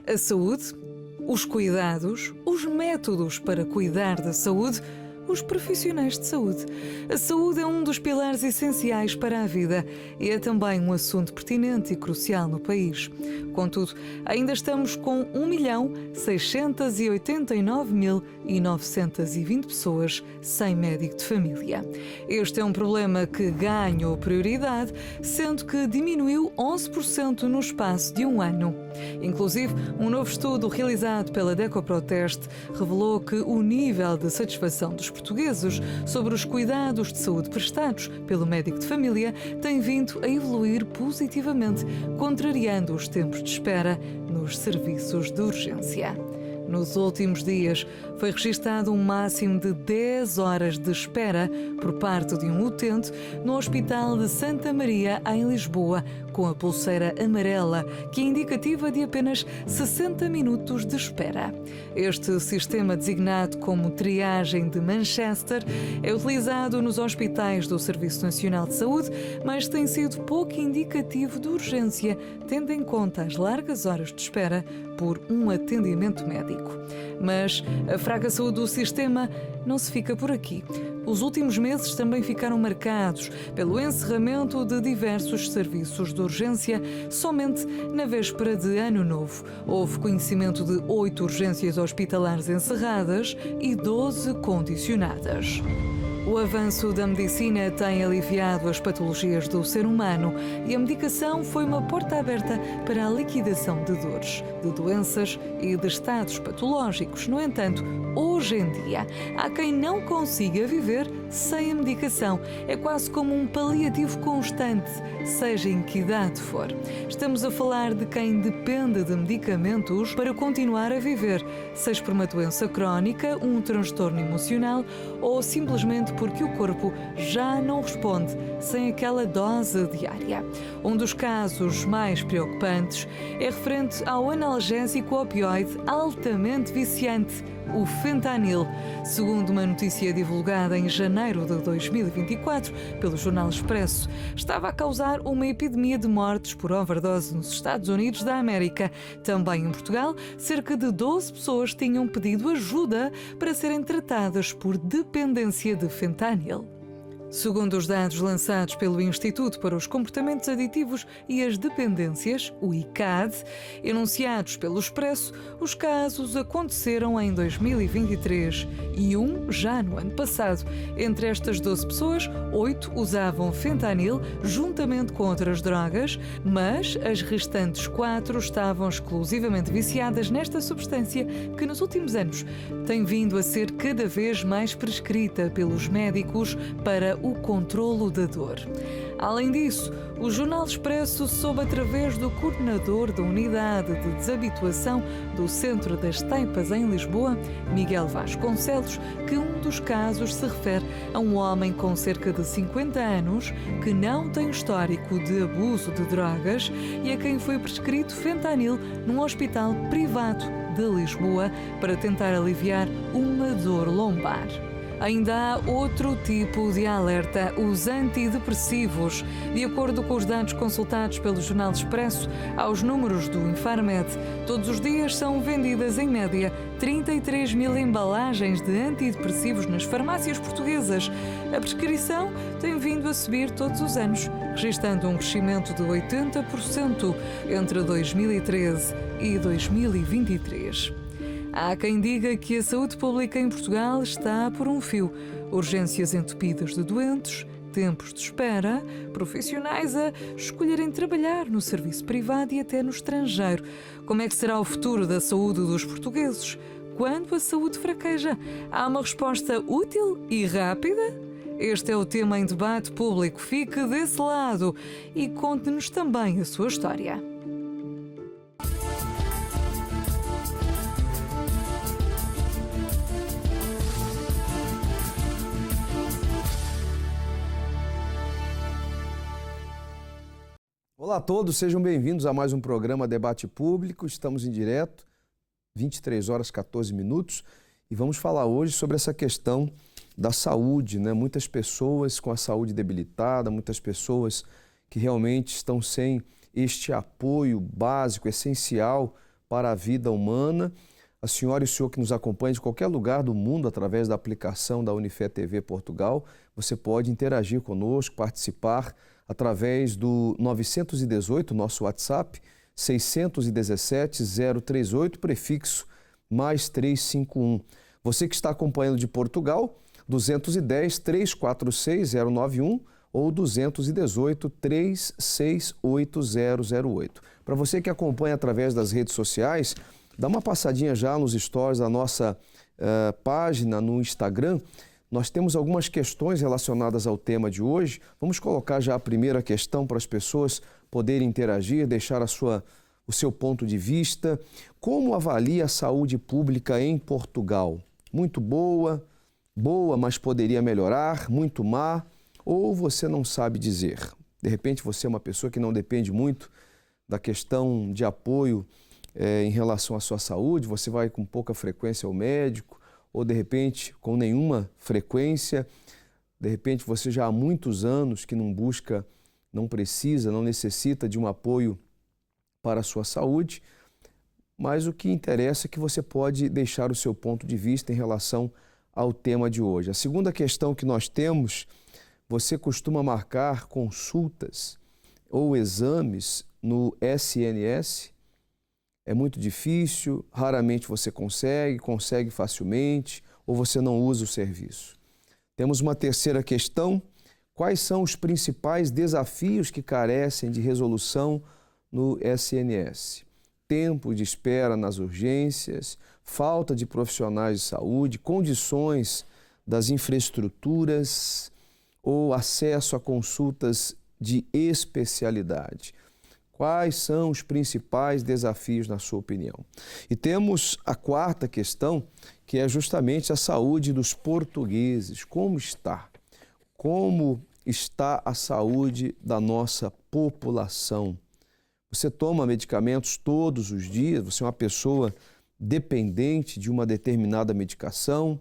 A saúde, os cuidados, os métodos para cuidar da saúde, os profissionais de saúde. A saúde é um dos pilares essenciais para a vida e é também um assunto pertinente e crucial no país. Contudo, ainda estamos com 1.689.920 pessoas sem médico de família. Este é um problema que ganhou prioridade, sendo que diminuiu 11% no espaço de um ano. Inclusive, um novo estudo realizado pela DECO-PROTESTE revelou que o nível de satisfação dos portugueses sobre os cuidados de saúde prestados pelo médico de família tem vindo a evoluir positivamente, contrariando os tempos de espera nos serviços de urgência. Nos últimos dias, foi registado um máximo de 10 horas de espera por parte de um utente no Hospital de Santa Maria, em Lisboa, com a pulseira amarela, que é indicativa de apenas 60 minutos de espera. Este sistema, designado como triagem de Manchester, é utilizado nos hospitais do Serviço Nacional de Saúde, mas tem sido pouco indicativo de urgência, tendo em conta as largas horas de espera por um atendimento médico. Mas a fraca saúde do sistema não se fica por aqui. Os últimos meses também ficaram marcados pelo encerramento de diversos serviços de urgência somente na véspera de Ano Novo. Houve conhecimento de 8 urgências hospitalares encerradas e 12 condicionadas. O avanço da medicina tem aliviado as patologias do ser humano e a medicação foi uma porta aberta para a liquidação de dores, de doenças e de estados patológicos. No entanto, hoje em dia, há quem não consiga viver sem a medicação. É quase como um paliativo constante, seja em que idade for. Estamos a falar de quem depende de medicamentos para continuar a viver, seja por uma doença crónica, um transtorno emocional ou simplesmente porque o corpo já não responde sem aquela dose diária. Um dos casos mais preocupantes é referente ao analgésico opioide altamente viciante, o fentanil. Segundo uma notícia divulgada em janeiro de 2024 pelo Jornal Expresso, estava a causar uma epidemia de mortes por overdose nos Estados Unidos da América. Também em Portugal, cerca de 12 pessoas tinham pedido ajuda para serem tratadas por dependência de fentanil. Segundo os dados lançados pelo Instituto para os Comportamentos Aditivos e as Dependências, o ICAD, enunciados pelo Expresso, os casos aconteceram em 2023 e um já no ano passado. Entre estas 12 pessoas, 8 usavam fentanil juntamente com outras drogas, mas as restantes 4 estavam exclusivamente viciadas nesta substância que nos últimos anos tem vindo a ser cada vez mais prescrita pelos médicos para o controlo da dor. Além disso, o Jornal Expresso soube através do coordenador da Unidade de Desabituação do Centro das Teipas em Lisboa, Miguel Vasconcelos, que um dos casos se refere a um homem com cerca de 50 anos que não tem histórico de abuso de drogas e a quem foi prescrito fentanil num hospital privado de Lisboa para tentar aliviar uma dor lombar. Ainda há outro tipo de alerta, os antidepressivos. De acordo com os dados consultados pelo Jornal Expresso, aos números do Infarmed, todos os dias são vendidas, em média, 33 mil embalagens de antidepressivos nas farmácias portuguesas. A prescrição tem vindo a subir todos os anos, registrando um crescimento de 80% entre 2013 e 2023. Há quem diga que a saúde pública em Portugal está por um fio. Urgências entupidas de doentes, tempos de espera, profissionais a escolherem trabalhar no serviço privado e até no estrangeiro. Como é que será o futuro da saúde dos portugueses? Quando a saúde fraqueja, há uma resposta útil e rápida? Este é o tema em debate público. Fique desse lado e conte-nos também a sua história. Olá a todos, sejam bem-vindos a mais um programa Debate Público. Estamos em direto, 23 horas 14 minutos, e vamos falar hoje sobre essa questão da saúde, né? Muitas pessoas com a saúde debilitada, muitas pessoas que realmente estão sem este apoio básico, essencial para a vida humana. A senhora e o senhor que nos acompanham de qualquer lugar do mundo através da aplicação da Unifé TV Portugal, você pode interagir conosco, participar através do 918, nosso WhatsApp, 617-038, prefixo mais 351. Você que está acompanhando de Portugal, 210-346-091 ou 218-368-008. Para você que acompanha através das redes sociais, dá uma passadinha já nos stories da nossa página no Instagram. Nós temos algumas questões relacionadas ao tema de hoje. Vamos colocar já a primeira questão para as pessoas poderem interagir, deixar o seu ponto de vista. Como avalia a saúde pública em Portugal? Muito boa, mas poderia melhorar, muito má, ou você não sabe dizer? De repente você é uma pessoa que não depende muito da questão de apoio em relação à sua saúde, você vai com pouca frequência ao médico, ou de repente com nenhuma frequência, de repente você já há muitos anos que não busca, não precisa, não necessita de um apoio para a sua saúde, mas o que interessa é que você pode deixar o seu ponto de vista em relação ao tema de hoje. A segunda questão que nós temos, você costuma marcar consultas ou exames no SNS? É muito difícil, raramente você consegue facilmente, ou você não usa o serviço. Temos uma terceira questão: quais são os principais desafios que carecem de resolução no SNS? Tempo de espera nas urgências, falta de profissionais de saúde, condições das infraestruturas ou acesso a consultas de especialidade. Quais são os principais desafios, na sua opinião? E temos a quarta questão, que é justamente a saúde dos portugueses. Como está? Como está a saúde da nossa população? Você toma medicamentos todos os dias? Você é uma pessoa dependente de uma determinada medicação?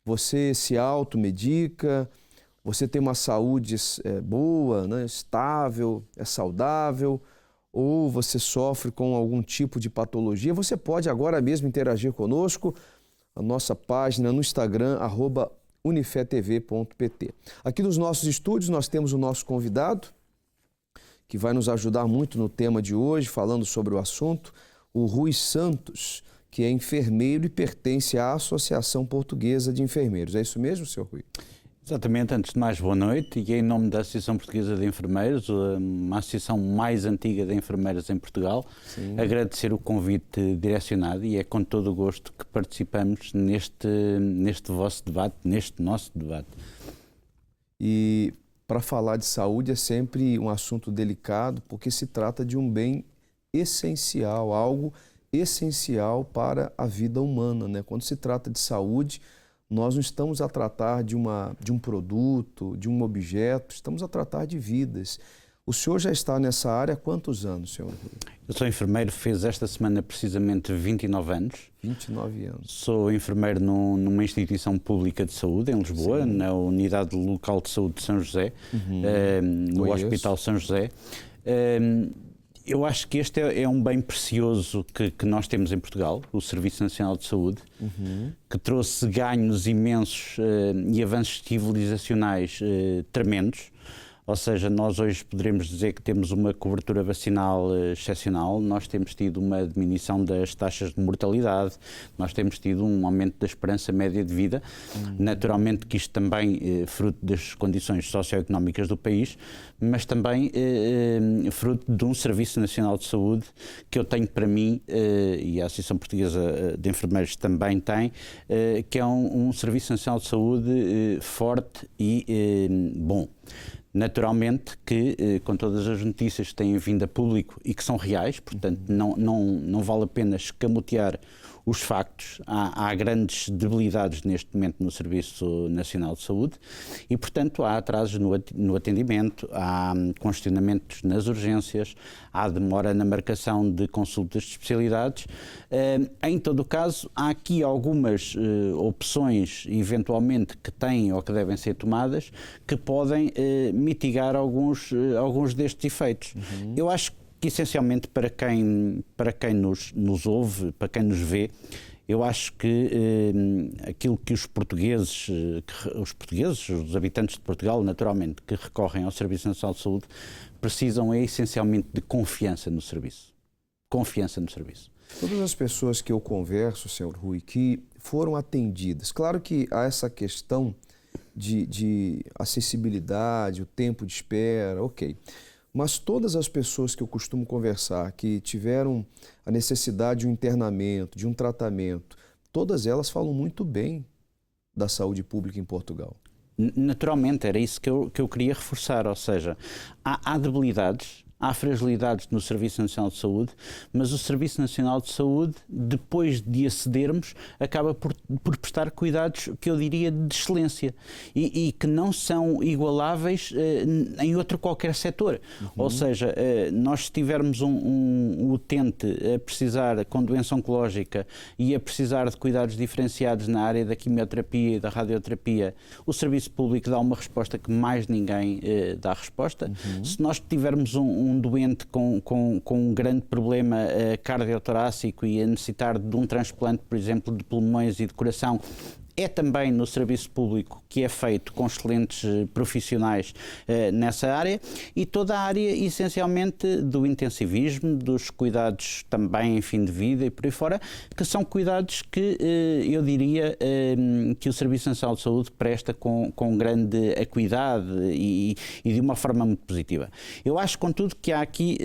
Você se automedica? Você tem uma saúde boa, né? Estável, é saudável? Ou você sofre com algum tipo de patologia? Você pode agora mesmo interagir conosco, a nossa página no Instagram, @unifetv.pt. Aqui nos nossos estúdios nós temos o nosso convidado, que vai nos ajudar muito no tema de hoje, falando sobre o assunto, o Rui Santos, que é enfermeiro e pertence à Associação Portuguesa de Enfermeiros. É isso mesmo, senhor Rui? Exatamente. Antes de mais, boa noite. E em nome da Associação Portuguesa de Enfermeiros, uma associação mais antiga de enfermeiras em Portugal, sim, agradecer o convite direcionado, e é com todo o gosto que participamos neste vosso debate, neste nosso debate. E para falar de saúde é sempre um assunto delicado, porque se trata de um bem essencial, algo essencial para a vida humana, né? Quando se trata de saúde, nós não estamos a tratar de um produto, de um objeto, estamos a tratar de vidas. O senhor já está nessa área há quantos anos, senhor? Eu sou enfermeiro, fez esta semana precisamente 29 anos. 29 anos. Sou enfermeiro numa instituição pública de saúde em Lisboa, sim, na Unidade Local de Saúde de São José, no Hospital São José. Eu acho que este é um bem precioso que nós temos em Portugal, o Serviço Nacional de Saúde, que trouxe ganhos imensos e avanços civilizacionais tremendos. Ou seja, nós hoje poderemos dizer que temos uma cobertura vacinal excepcional, nós temos tido uma diminuição das taxas de mortalidade, nós temos tido um aumento da esperança média de vida. Naturalmente que isto também é fruto das condições socioeconómicas do país, mas também fruto de um Serviço Nacional de Saúde que eu tenho para mim, e a Associação Portuguesa de Enfermeiros também tem, que é um Serviço Nacional de Saúde forte e bom. Naturalmente que, com todas as notícias que têm vindo a público e que são reais, portanto não vale a pena escamotear os factos, há grandes debilidades neste momento no Serviço Nacional de Saúde e, portanto, há atrasos no atendimento, há congestionamentos nas urgências, há demora na marcação de consultas de especialidades. Em todo o caso, há aqui algumas opções, eventualmente, que têm ou que devem ser tomadas, que podem mitigar alguns destes efeitos. Eu acho que essencialmente para quem nos ouve, para quem nos vê, eu acho que aquilo que os portugueses, os habitantes de Portugal, naturalmente, que recorrem ao Serviço Nacional de Saúde, precisam essencialmente de confiança no serviço. Confiança no serviço. Todas as pessoas que eu converso, Sr. Rui, que foram atendidas, claro que há essa questão de acessibilidade, o tempo de espera, ok. Mas todas as pessoas que eu costumo conversar, que tiveram a necessidade de um internamento, de um tratamento, todas elas falam muito bem da saúde pública em Portugal. Naturalmente, era isso que eu queria reforçar, ou seja, há debilidades, há fragilidades no Serviço Nacional de Saúde, mas o Serviço Nacional de Saúde, depois de acedermos, acaba por prestar cuidados que eu diria de excelência e que não são igualáveis em outro qualquer setor. Ou seja, nós se tivermos um utente a precisar com doença oncológica e a precisar de cuidados diferenciados na área da quimioterapia e da radioterapia, o Serviço Público dá uma resposta que mais ninguém dá resposta. Se nós tivermos um doente com um grande problema cardiotorácico e a necessitar de um transplante, por exemplo, de pulmões e de coração, é também no serviço público que é feito com excelentes profissionais nessa área, e toda a área essencialmente do intensivismo, dos cuidados também em fim de vida e por aí fora, que são cuidados que eu diria que o Serviço Nacional de Saúde presta com grande acuidade e de uma forma muito positiva. Eu acho, contudo, que há aqui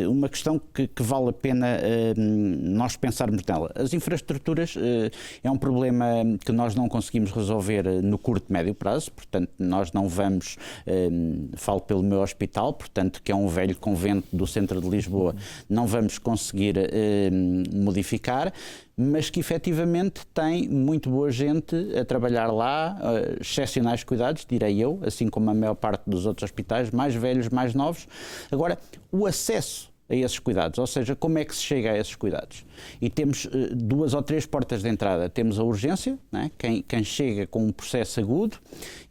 uma questão que vale a pena nós pensarmos nela. As infraestruturas é um problema que nós não conseguimos resolver no curto e médio prazo, portanto nós não vamos, falo pelo meu hospital, portanto que é um velho convento do centro de Lisboa, não vamos conseguir modificar, mas que efetivamente tem muito boa gente a trabalhar lá, excepcionais cuidados, direi eu, assim como a maior parte dos outros hospitais, mais velhos, mais novos. Agora, o acesso a esses cuidados, ou seja, como é que se chega a esses cuidados? E temos 2 ou 3 portas de entrada. Temos a urgência, né? Quem chega com um processo agudo,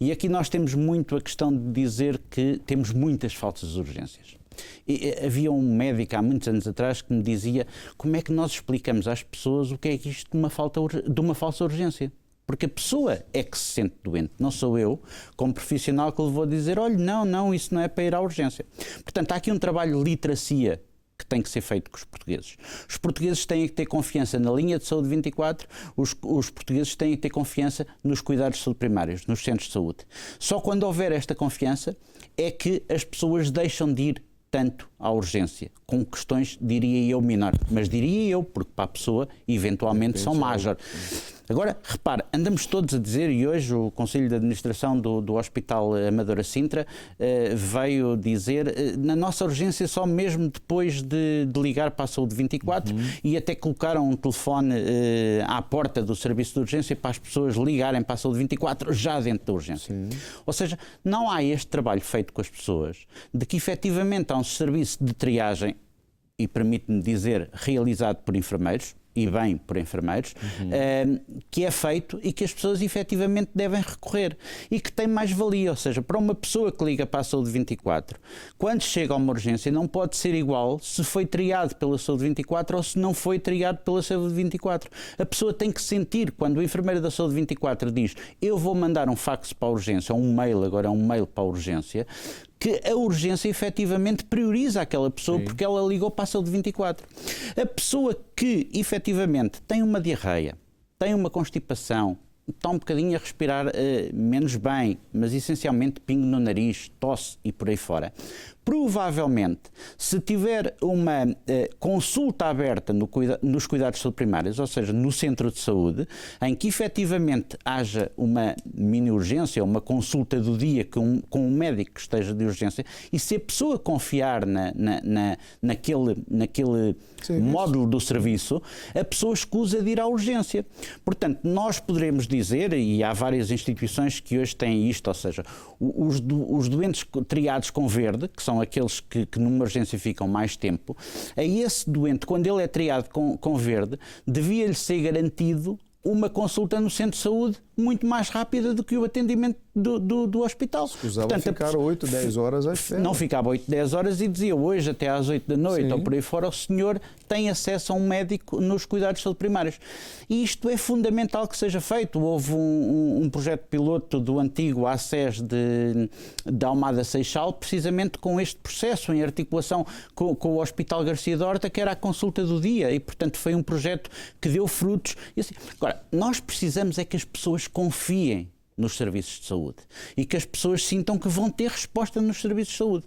e aqui nós temos muito a questão de dizer que temos muitas falsas urgências. E havia um médico há muitos anos atrás que me dizia: como é que nós explicamos às pessoas o que é isto de uma falsa urgência? Porque a pessoa é que se sente doente, não sou eu, como profissional, que lhe vou dizer: olha, não, isso não é para ir à urgência. Portanto, há aqui um trabalho de literacia que tem que ser feito com os portugueses. Os portugueses têm que ter confiança na linha de saúde 24, os portugueses têm que ter confiança nos cuidados de saúde primários, nos centros de saúde. Só quando houver esta confiança é que as pessoas deixam de ir tanto à urgência, com questões, diria eu, menor. Mas diria eu, porque para a pessoa, eventualmente, são major. Agora, repare, andamos todos a dizer, e hoje o Conselho de Administração do Hospital Amadora Sintra veio dizer, na nossa urgência só mesmo depois de ligar para a Saúde 24, e até colocaram um telefone à porta do serviço de urgência para as pessoas ligarem para a Saúde 24 já dentro da urgência. Sim. Ou seja, não há este trabalho feito com as pessoas de que efetivamente há um serviço de triagem, e permite-me dizer, realizado por enfermeiros, e bem por enfermeiros, que é feito e que as pessoas efetivamente devem recorrer e que tem mais valia, ou seja, para uma pessoa que liga para a Saúde 24, quando chega a uma urgência não pode ser igual se foi triado pela Saúde 24 ou se não foi triado pela Saúde 24. A pessoa tem que sentir, quando o enfermeiro da Saúde 24 diz: eu vou mandar um fax para a urgência, ou um mail, agora é um mail para a urgência, que a urgência efetivamente prioriza aquela pessoa. Sim. Porque ela ligou para a Saúde 24. A pessoa que efetivamente tem uma diarreia, tem uma constipação, está um bocadinho a respirar menos bem, mas essencialmente pingo no nariz, tosse e por aí fora, provavelmente, se tiver uma consulta aberta nos cuidados de saúde primários, ou seja, no centro de saúde, em que efetivamente haja uma mini urgência, uma consulta do dia com um médico que esteja de urgência, e se a pessoa confiar naquele módulo do serviço, a pessoa escusa de ir à urgência. Portanto, nós poderemos dizer, e há várias instituições que hoje têm isto, ou seja, os doentes triados com verde, que são aqueles que numa urgência ficam mais tempo, a esse doente, quando ele é triado com verde, devia-lhe ser garantido uma consulta no centro de saúde muito mais rápida do que o atendimento do hospital. Escusava ficar 8, 10 horas à espera. Não ficava 8, 10 horas e dizia hoje até às 8 da noite, sim, ou por aí fora, o senhor tem acesso a um médico nos cuidados de saúde primários. E isto é fundamental que seja feito. Houve um projeto piloto do antigo ACES de Almada Seixal, precisamente com este processo, em articulação com o Hospital Garcia da Horta, que era a consulta do dia, e portanto foi um projeto que deu frutos. E assim, agora, nós precisamos é que as pessoas confiem nos serviços de saúde e que as pessoas sintam que vão ter resposta nos serviços de saúde.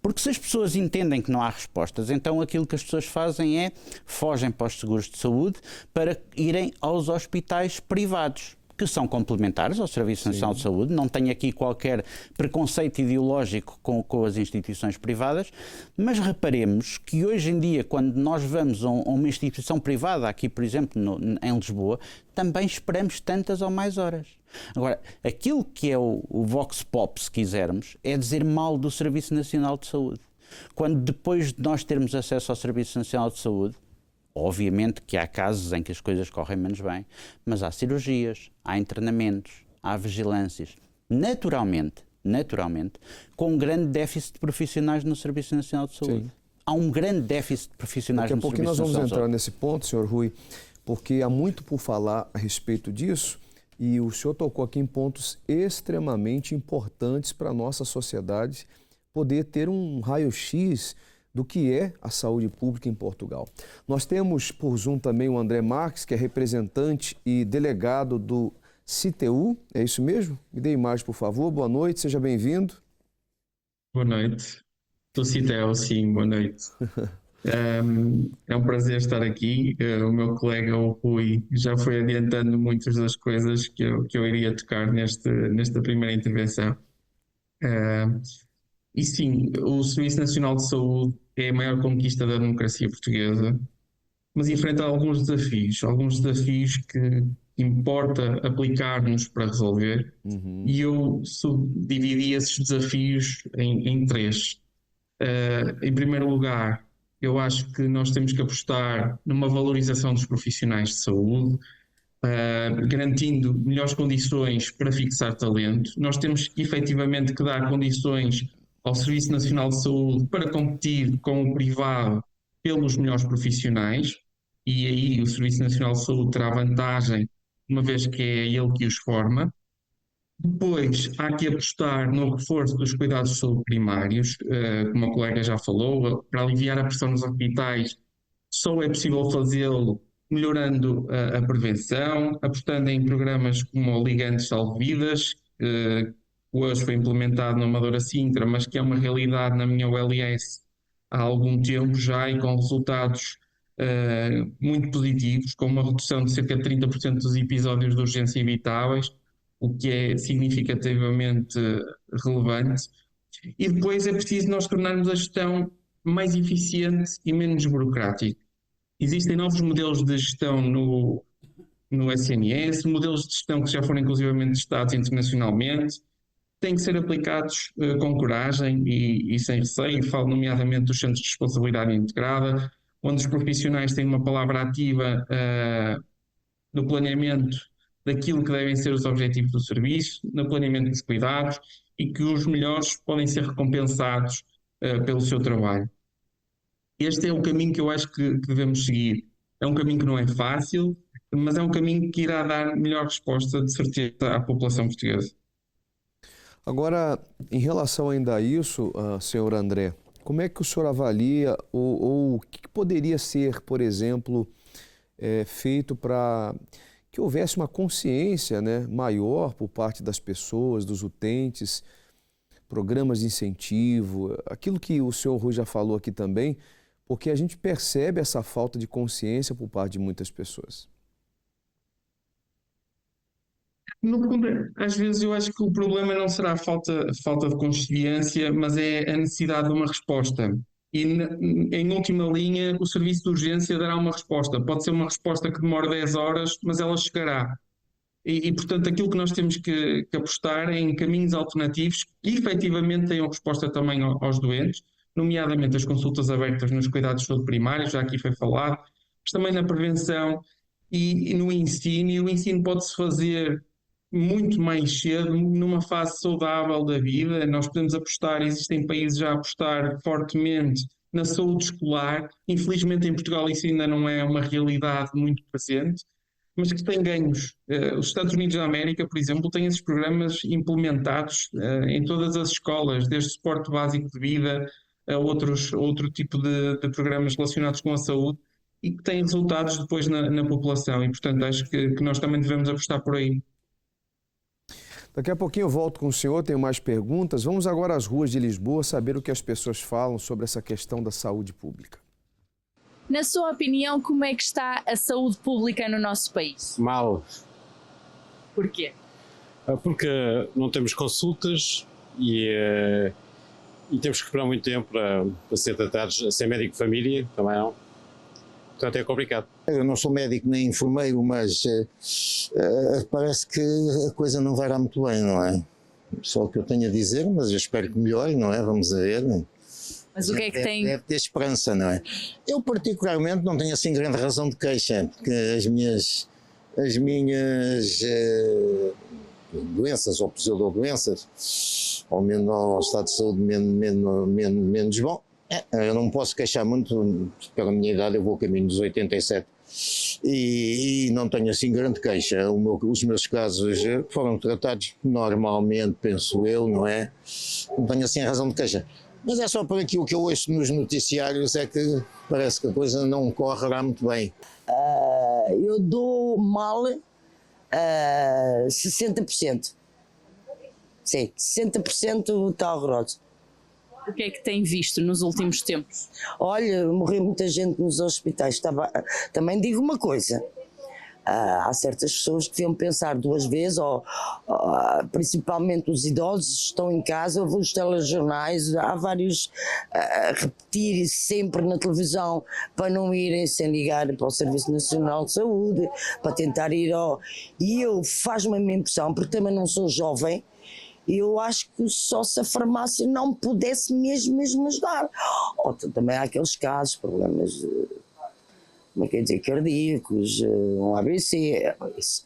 Porque se as pessoas entendem que não há respostas, então aquilo que as pessoas fazem é fogem para os seguros de saúde para irem aos hospitais privados, que são complementares ao Serviço Nacional de Saúde. Não tenho aqui qualquer preconceito ideológico com as instituições privadas, mas reparemos que hoje em dia, quando nós vamos a uma instituição privada, aqui por exemplo em Lisboa, também esperamos tantas ou mais horas. Agora, aquilo que é o vox pop, se quisermos, é dizer mal do Serviço Nacional de Saúde. Quando depois de nós termos acesso ao Serviço Nacional de Saúde, obviamente que há casos em que as coisas correm menos bem, mas há cirurgias, há internamentos, há vigilâncias. Naturalmente, com um grande déficit de profissionais no Serviço Nacional de Saúde. Sim. Há um grande déficit de profissionais no Serviço Nacional de Saúde. Daqui a pouquinho nós vamos entrar nesse ponto, Sr. Rui, porque há muito por falar a respeito disso e o senhor tocou aqui em pontos extremamente importantes para a nossa sociedade poder ter um raio-x do que é a saúde pública em Portugal. Nós temos por Zoom também o André Marques, que é representante e delegado do CTU, é isso mesmo? Me dê imagem, por favor. Boa noite, seja bem-vindo. Boa noite. Do CTU, sim, boa noite. É um prazer estar aqui. O meu colega, o Rui, já foi adiantando muitas das coisas que eu iria tocar nesta primeira intervenção. E sim, o Serviço Nacional de Saúde é a maior conquista da democracia portuguesa, mas enfrenta alguns desafios que importa aplicar-nos para resolver, e eu subdividi esses desafios em três. Em primeiro lugar, eu acho que nós temos que apostar numa valorização dos profissionais de saúde, garantindo melhores condições para fixar talento. Nós temos que efetivamente que dar condições ao Serviço Nacional de Saúde para competir com o privado pelos melhores profissionais, e aí o Serviço Nacional de Saúde terá vantagem, uma vez que é ele que os forma. Depois, há que apostar no reforço dos cuidados de saúde primários, como a colega já falou, para aliviar a pressão nos hospitais. Só é possível fazê-lo melhorando a prevenção, apostando em programas como o Ligante Salve Vidas, que hoje foi implementado na Amadora Sintra, mas que é uma realidade na minha OLS há algum tempo já, e com resultados muito positivos, com uma redução de cerca de 30% dos episódios de urgência evitáveis, o que é significativamente relevante. E depois é preciso nós tornarmos a gestão mais eficiente e menos burocrática. Existem novos modelos de gestão no SNS, modelos de gestão que já foram inclusivamente testados internacionalmente, têm que ser aplicados com coragem e sem receio. Falo nomeadamente dos centros de responsabilidade integrada, onde os profissionais têm uma palavra ativa no planeamento daquilo que devem ser os objetivos do serviço, no planeamento dos cuidados, e que os melhores podem ser recompensados pelo seu trabalho. Este é o caminho que eu acho que devemos seguir. É um caminho que não é fácil, mas é um caminho que irá dar melhor resposta, de certeza, à população portuguesa. Agora, em relação ainda a isso, senhor André, como é que o senhor avalia ou o que poderia ser, por exemplo, feito para que houvesse uma consciência, né, maior por parte das pessoas, dos utentes, programas de incentivo, aquilo que o senhor Rui já falou aqui também, porque a gente percebe essa falta de consciência por parte de muitas pessoas. No fundo, às vezes eu acho que o problema não será a falta de consciência, mas é a necessidade de uma resposta. E, em última linha, o serviço de urgência dará uma resposta. Pode ser uma resposta que demora 10 horas, mas ela chegará. E portanto, aquilo que nós temos que apostar é em caminhos alternativos que efetivamente tenham resposta também aos doentes, nomeadamente as consultas abertas nos cuidados de saúde primários, já aqui foi falado, mas também na prevenção e no ensino. E o ensino pode-se fazer muito mais cedo, numa fase saudável da vida. Nós podemos apostar, existem países já a apostar fortemente na saúde escolar. Infelizmente em Portugal isso ainda não é uma realidade muito presente, mas que tem ganhos. Os Estados Unidos da América, por exemplo, têm esses programas implementados em todas as escolas, desde suporte básico de vida a outro tipo de programas relacionados com a saúde, e que têm resultados depois na população. E, portanto, acho que nós também devemos apostar por aí. Daqui a pouquinho eu volto com o senhor, tenho mais perguntas. Vamos agora às ruas de Lisboa saber o que as pessoas falam sobre essa questão da saúde pública. Na sua opinião, como é que está a saúde pública no nosso país? Mal, Porquê? porque não temos consultas e temos que esperar muito tempo para ser tratados, a ser médico de família, também não. Portanto, é complicado. Eu não sou médico nem enfermeiro, mas parece que a coisa não vai lá muito bem, não é? Só o que eu tenho a dizer, mas eu espero que melhore, não é? Vamos a ver. Mas o que é que tem? Deve ter esperança, não é? Eu particularmente não tenho assim grande razão de queixa, porque as minhas doenças ou pseudodoenças, ou menos ao estado de saúde menos bom, eu não me posso queixar muito, pela minha idade eu vou a caminho dos 87 e não tenho assim grande queixa. Os meus casos foram tratados normalmente, penso eu, não é? Não tenho assim razão de queixa. Mas é só por aquilo que eu ouço nos noticiários, é que parece que a coisa não corre lá muito bem. Eu dou mal 60%. Sim, 60% está horroroso. O que é que tem visto nos últimos tempos? Olha, morreu muita gente nos hospitais. Também digo uma coisa. Há certas pessoas que deviam pensar duas vezes, principalmente os idosos estão em casa, ouvem os telejornais, há vários a repetir sempre na televisão para não irem sem ligar para o Serviço Nacional de Saúde, para tentar ir ao... E faz-me a minha impressão, porque também não sou jovem, eu acho que só se a farmácia não pudesse mesmo ajudar. Também há aqueles casos, problemas como é que é dizer, cardíacos, um ABC,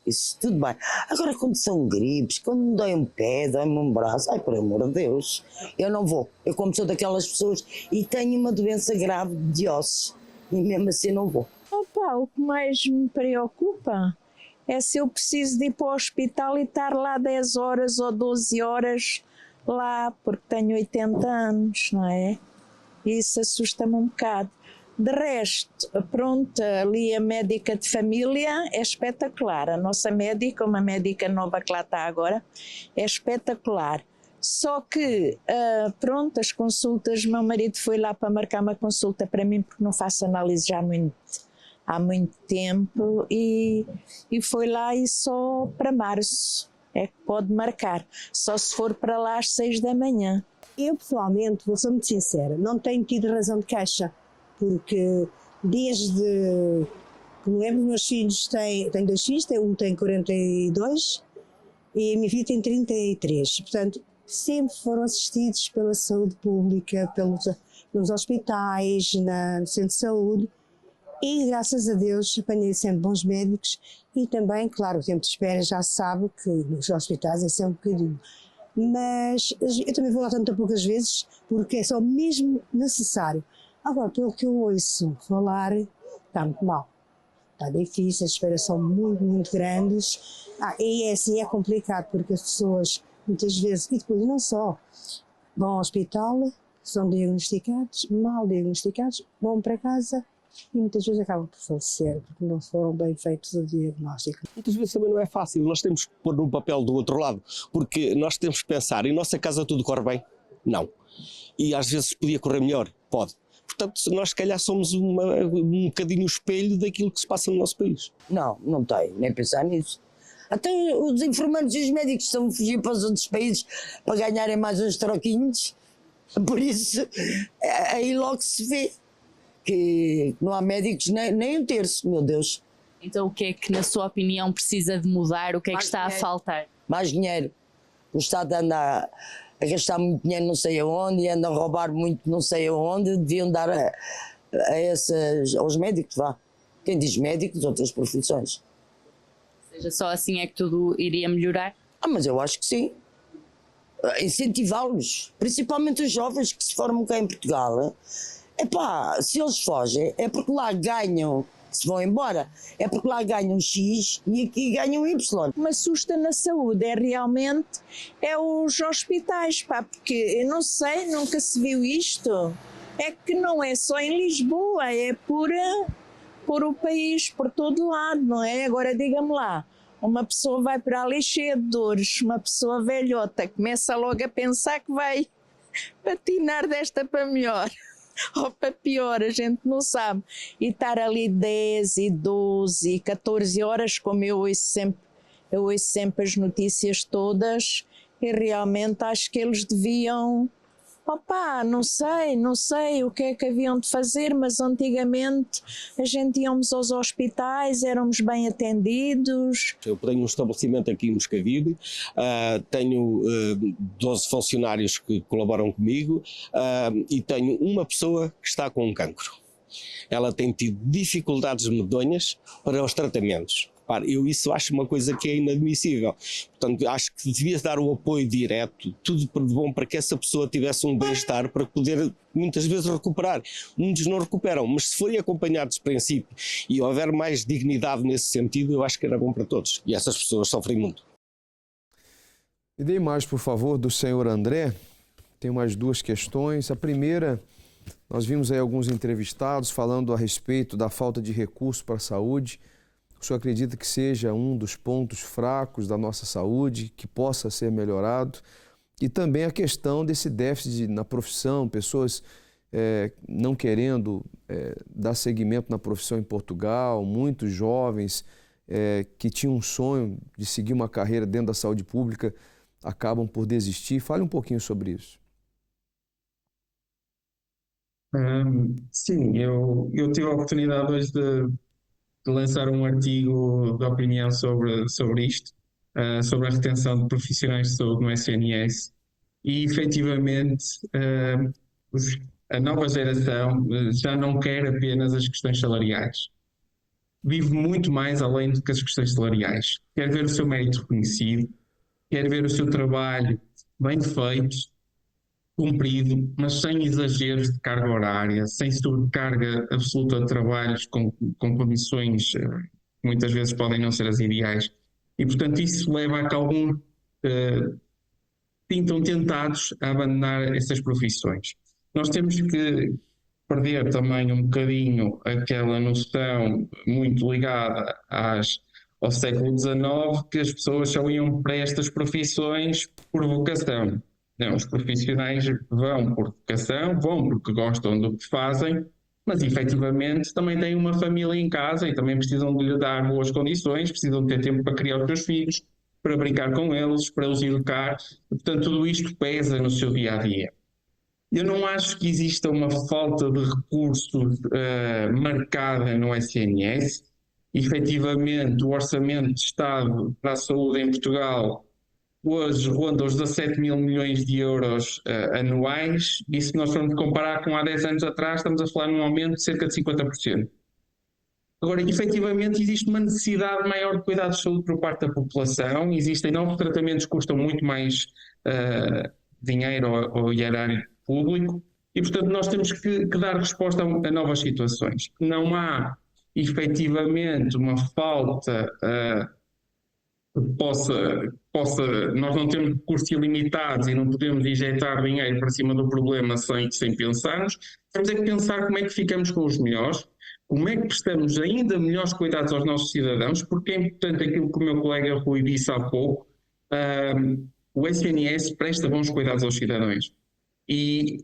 isso tudo bem. Agora quando são gripes, quando me dói um pé, dói-me um braço, ai por amor de Deus, eu não vou. Eu como sou daquelas pessoas e tenho uma doença grave de ossos e mesmo assim não vou. O que mais me preocupa é se eu preciso de ir para o hospital e estar lá 10 horas ou 12 horas lá, porque tenho 80 anos, não é? Isso assusta-me um bocado. De resto, pronto, ali a médica de família é espetacular. A nossa médica, uma médica nova que lá está agora, é espetacular. Só que, pronto, as consultas, meu marido foi lá para marcar uma consulta para mim, porque não faço análise já há muito tempo, e foi lá e só para março é que pode marcar, só se for para lá às 6 da manhã. Eu pessoalmente, vou ser muito sincera, não tenho tido razão de queixa, porque desde que me lembro, meus filhos tenho 2 filhos, um tem 42 e a minha filha tem 33, portanto sempre foram assistidos pela saúde pública, nos hospitais, no centro de saúde, e graças a Deus apanhei sempre bons médicos e também, claro, o tempo de espera já se sabe que nos hospitais é sempre um bocadinho. Mas eu também vou lá tantas poucas vezes porque é só mesmo necessário. Agora, pelo que eu ouço falar, está muito mal. Está difícil, as esperas são muito grandes. E é assim, é complicado porque as pessoas muitas vezes, e depois não só, vão ao hospital, são diagnosticados, mal diagnosticados, vão para casa e muitas vezes acabam por falecer porque não foram bem feitos o diagnóstico. Muitas vezes também não é fácil, nós temos que pôr no papel do outro lado, porque nós temos que pensar, em nossa casa tudo corre bem? Não. E às vezes podia correr melhor? Pode. Portanto, nós se calhar somos um bocadinho o espelho daquilo que se passa no nosso país. Não tenho, nem pensar nisso. Até os enfermeiros e os médicos estão a fugir para os outros países para ganharem mais uns troquinhos, por isso aí logo se vê que não há médicos nem um terço, meu Deus. Então o que é que na sua opinião precisa de mudar, o que é que está a faltar? Mais dinheiro. O Estado anda a gastar muito dinheiro não sei aonde, anda a roubar muito não sei aonde, deviam dar aos médicos, vá. Quem diz médicos, outras profissões. seja, só assim é que tudo iria melhorar? Mas eu acho que sim. Incentivá-los, principalmente os jovens que se formam cá em Portugal. Se eles fogem, é porque lá ganham, se vão embora, é porque lá ganham X e aqui ganham Y. O que me assusta na saúde realmente os hospitais, porque eu não sei, nunca se viu isto. É que não é só em Lisboa, é por o país, por todo lado, não é? Agora diga-me lá, uma pessoa vai para ali cheia de dores, uma pessoa velhota começa logo a pensar que vai patinar desta para melhor ou para pior, a gente não sabe. E estar ali 10 e 12 e 14 horas, como eu ouço sempre as notícias todas, e realmente acho que eles deviam... não sei o que é que haviam de fazer, mas antigamente a gente íamos aos hospitais, éramos bem atendidos. Eu tenho um estabelecimento aqui em Moscavide, tenho 12 funcionários que colaboram comigo e tenho uma pessoa que está com um cancro. Ela tem tido dificuldades medonhas para os tratamentos. Eu isso acho uma coisa que é inadmissível. Portanto, acho que devia dar o apoio direto, tudo de bom para que essa pessoa tivesse um bem-estar para poder muitas vezes recuperar. Muitos não recuperam, mas se forem acompanhados de princípio e houver mais dignidade nesse sentido, eu acho que era bom para todos. E essas pessoas sofrem muito. Me dê mais, por favor, do senhor André. Tenho mais duas questões. A primeira, nós vimos aí alguns entrevistados falando a respeito da falta de recursos para a saúde. O senhor acredita que seja um dos pontos fracos da nossa saúde, que possa ser melhorado? E também a questão desse déficit na profissão, pessoas não querendo dar seguimento na profissão em Portugal, muitos jovens que tinham um sonho de seguir uma carreira dentro da saúde pública acabam por desistir. Fale um pouquinho sobre isso. Sim, eu tive a oportunidade hoje de lançar um artigo de opinião sobre isto, sobre a retenção de profissionais de saúde no SNS e, efetivamente, a nova geração já não quer apenas as questões salariais. Vive muito mais além do que as questões salariais. Quer ver o seu mérito reconhecido, quer ver o seu trabalho bem feito, cumprido, mas sem exageros de carga horária, sem sobrecarga absoluta de trabalhos com condições que muitas vezes podem não ser as ideais. E, portanto, isso leva a que alguns sintam tentados a abandonar essas profissões. Nós temos que perder também um bocadinho aquela noção muito ligada ao século XIX, que as pessoas só iam para estas profissões por vocação. Não, os profissionais vão por vocação, vão porque gostam do que fazem, mas efetivamente também têm uma família em casa e também precisam de lhe dar boas condições, precisam de ter tempo para criar os seus filhos, para brincar com eles, para os educar. Portanto, tudo isto pesa no seu dia-a-dia. Eu não acho que exista uma falta de recursos marcada no SNS. Efetivamente, o Orçamento de Estado para a Saúde em Portugal hoje ronda os 17 mil milhões de euros anuais, e se nós formos comparar com há 10 anos atrás, estamos a falar num aumento de cerca de 50%. Agora, efetivamente, existe uma necessidade maior de cuidados de saúde por parte da população, existem novos tratamentos que custam muito mais dinheiro ao erário público, e, portanto, nós temos que dar resposta a novas situações. Não há, efetivamente, uma falta... nós não temos recursos ilimitados e não podemos injetar dinheiro para cima do problema sem pensarmos. Temos é que pensar como é que ficamos com os melhores, como é que prestamos ainda melhores cuidados aos nossos cidadãos, porque é importante aquilo que o meu colega Rui disse há pouco, o SNS presta bons cuidados aos cidadãos. E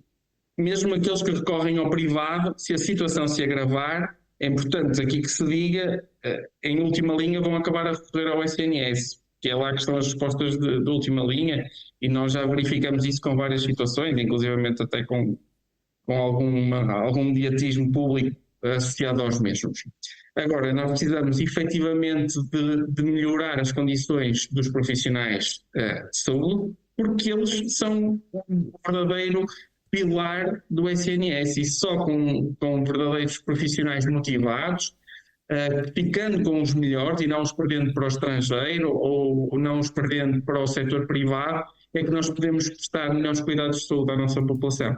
mesmo aqueles que recorrem ao privado, se a situação se agravar, é importante aqui que se diga, em última linha vão acabar a recorrer ao SNS, que é lá que estão as respostas de última linha, e nós já verificamos isso com várias situações, inclusivamente até com algum mediatismo público associado aos mesmos. Agora, nós precisamos efetivamente de melhorar as condições dos profissionais de saúde, porque eles são um verdadeiro pilar do SNS, e só com verdadeiros profissionais motivados, ficando com os melhores e não os perdendo para o estrangeiro ou não os perdendo para o setor privado, é que nós podemos prestar melhores cuidados de saúde à nossa população.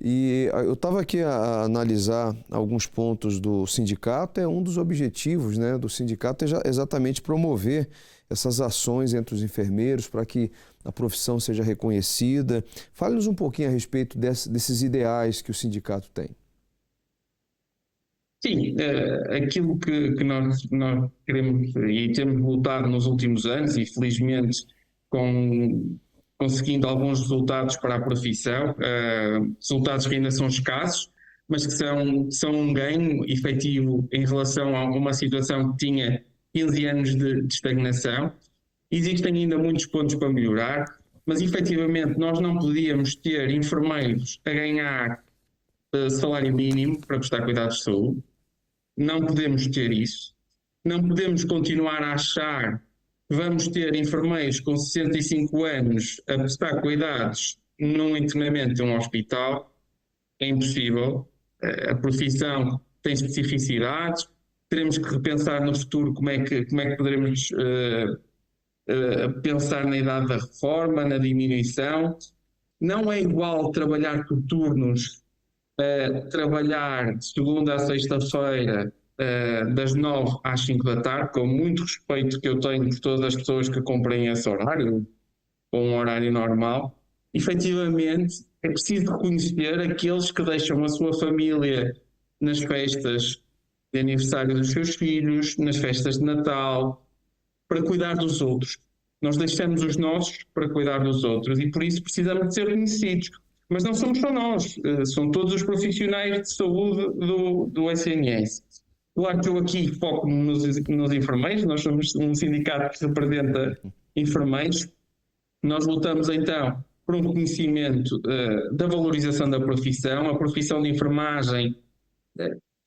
E eu estava aqui a analisar alguns pontos do sindicato. Um dos objetivos, né, do sindicato é exatamente promover essas ações entre os enfermeiros para que a profissão seja reconhecida. Fale-nos um pouquinho a respeito desses ideais que o sindicato tem. Sim, aquilo que nós queremos e temos lutado nos últimos anos, e felizmente conseguindo alguns resultados para a profissão, resultados que ainda são escassos, mas que são um ganho efetivo em relação a uma situação que tinha 15 anos de estagnação. Existem ainda muitos pontos para melhorar, mas efetivamente nós não podíamos ter enfermeiros a ganhar salário mínimo para prestar cuidados de saúde. Não podemos ter isso. Não podemos continuar a achar que vamos ter enfermeiros com 65 anos a prestar cuidados num internamento de um hospital. É impossível. A profissão tem especificidades. Teremos que repensar no futuro como é que poderemos pensar na idade da reforma, na diminuição. Não é igual trabalhar por turnos, trabalhar de segunda a sexta-feira, das 9 às 5 da tarde, com muito respeito que eu tenho por todas as pessoas que cumprem esse horário, ou um horário normal. Efetivamente, é preciso reconhecer aqueles que deixam a sua família nas festas de aniversário dos seus filhos, nas festas de Natal, para cuidar dos outros. Nós deixamos os nossos para cuidar dos outros e por isso precisamos de ser reconhecidos. Mas não somos só nós, são todos os profissionais de saúde do SNS. Claro que eu aqui foco nos enfermeiros, nós somos um sindicato que representa enfermeiros. Nós lutamos então por um reconhecimento da valorização da profissão. A profissão de enfermagem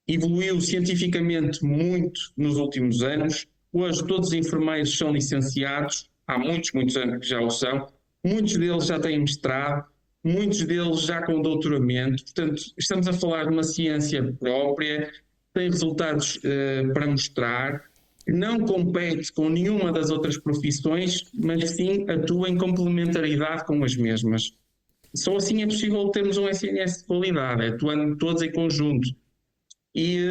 evoluiu cientificamente muito nos últimos anos. Hoje todos os enfermeiros são licenciados, há muitos anos que já o são. Muitos deles já têm mestrado, muitos deles já com doutoramento. Portanto, estamos a falar de uma ciência própria, tem resultados para mostrar, não compete com nenhuma das outras profissões, mas sim atua em complementaridade com as mesmas. Só assim é possível termos um SNS de qualidade, atuando todos em conjunto. E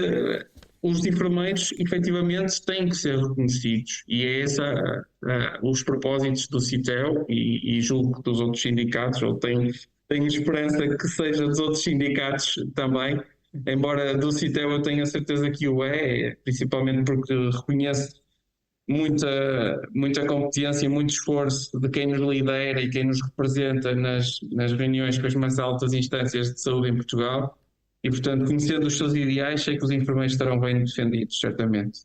os enfermeiros, efetivamente, têm que ser reconhecidos. E é esse os propósitos do CITEL e julgo que dos outros sindicatos, ou tenho esperança que seja dos outros sindicatos também, embora do CITEL eu tenho a certeza que o principalmente porque reconheço muita competência e muito esforço de quem nos lidera e quem nos representa nas reuniões com as mais altas instâncias de saúde em Portugal. E, portanto, conhecendo os seus ideais, sei que os enfermeiros estarão bem defendidos, certamente.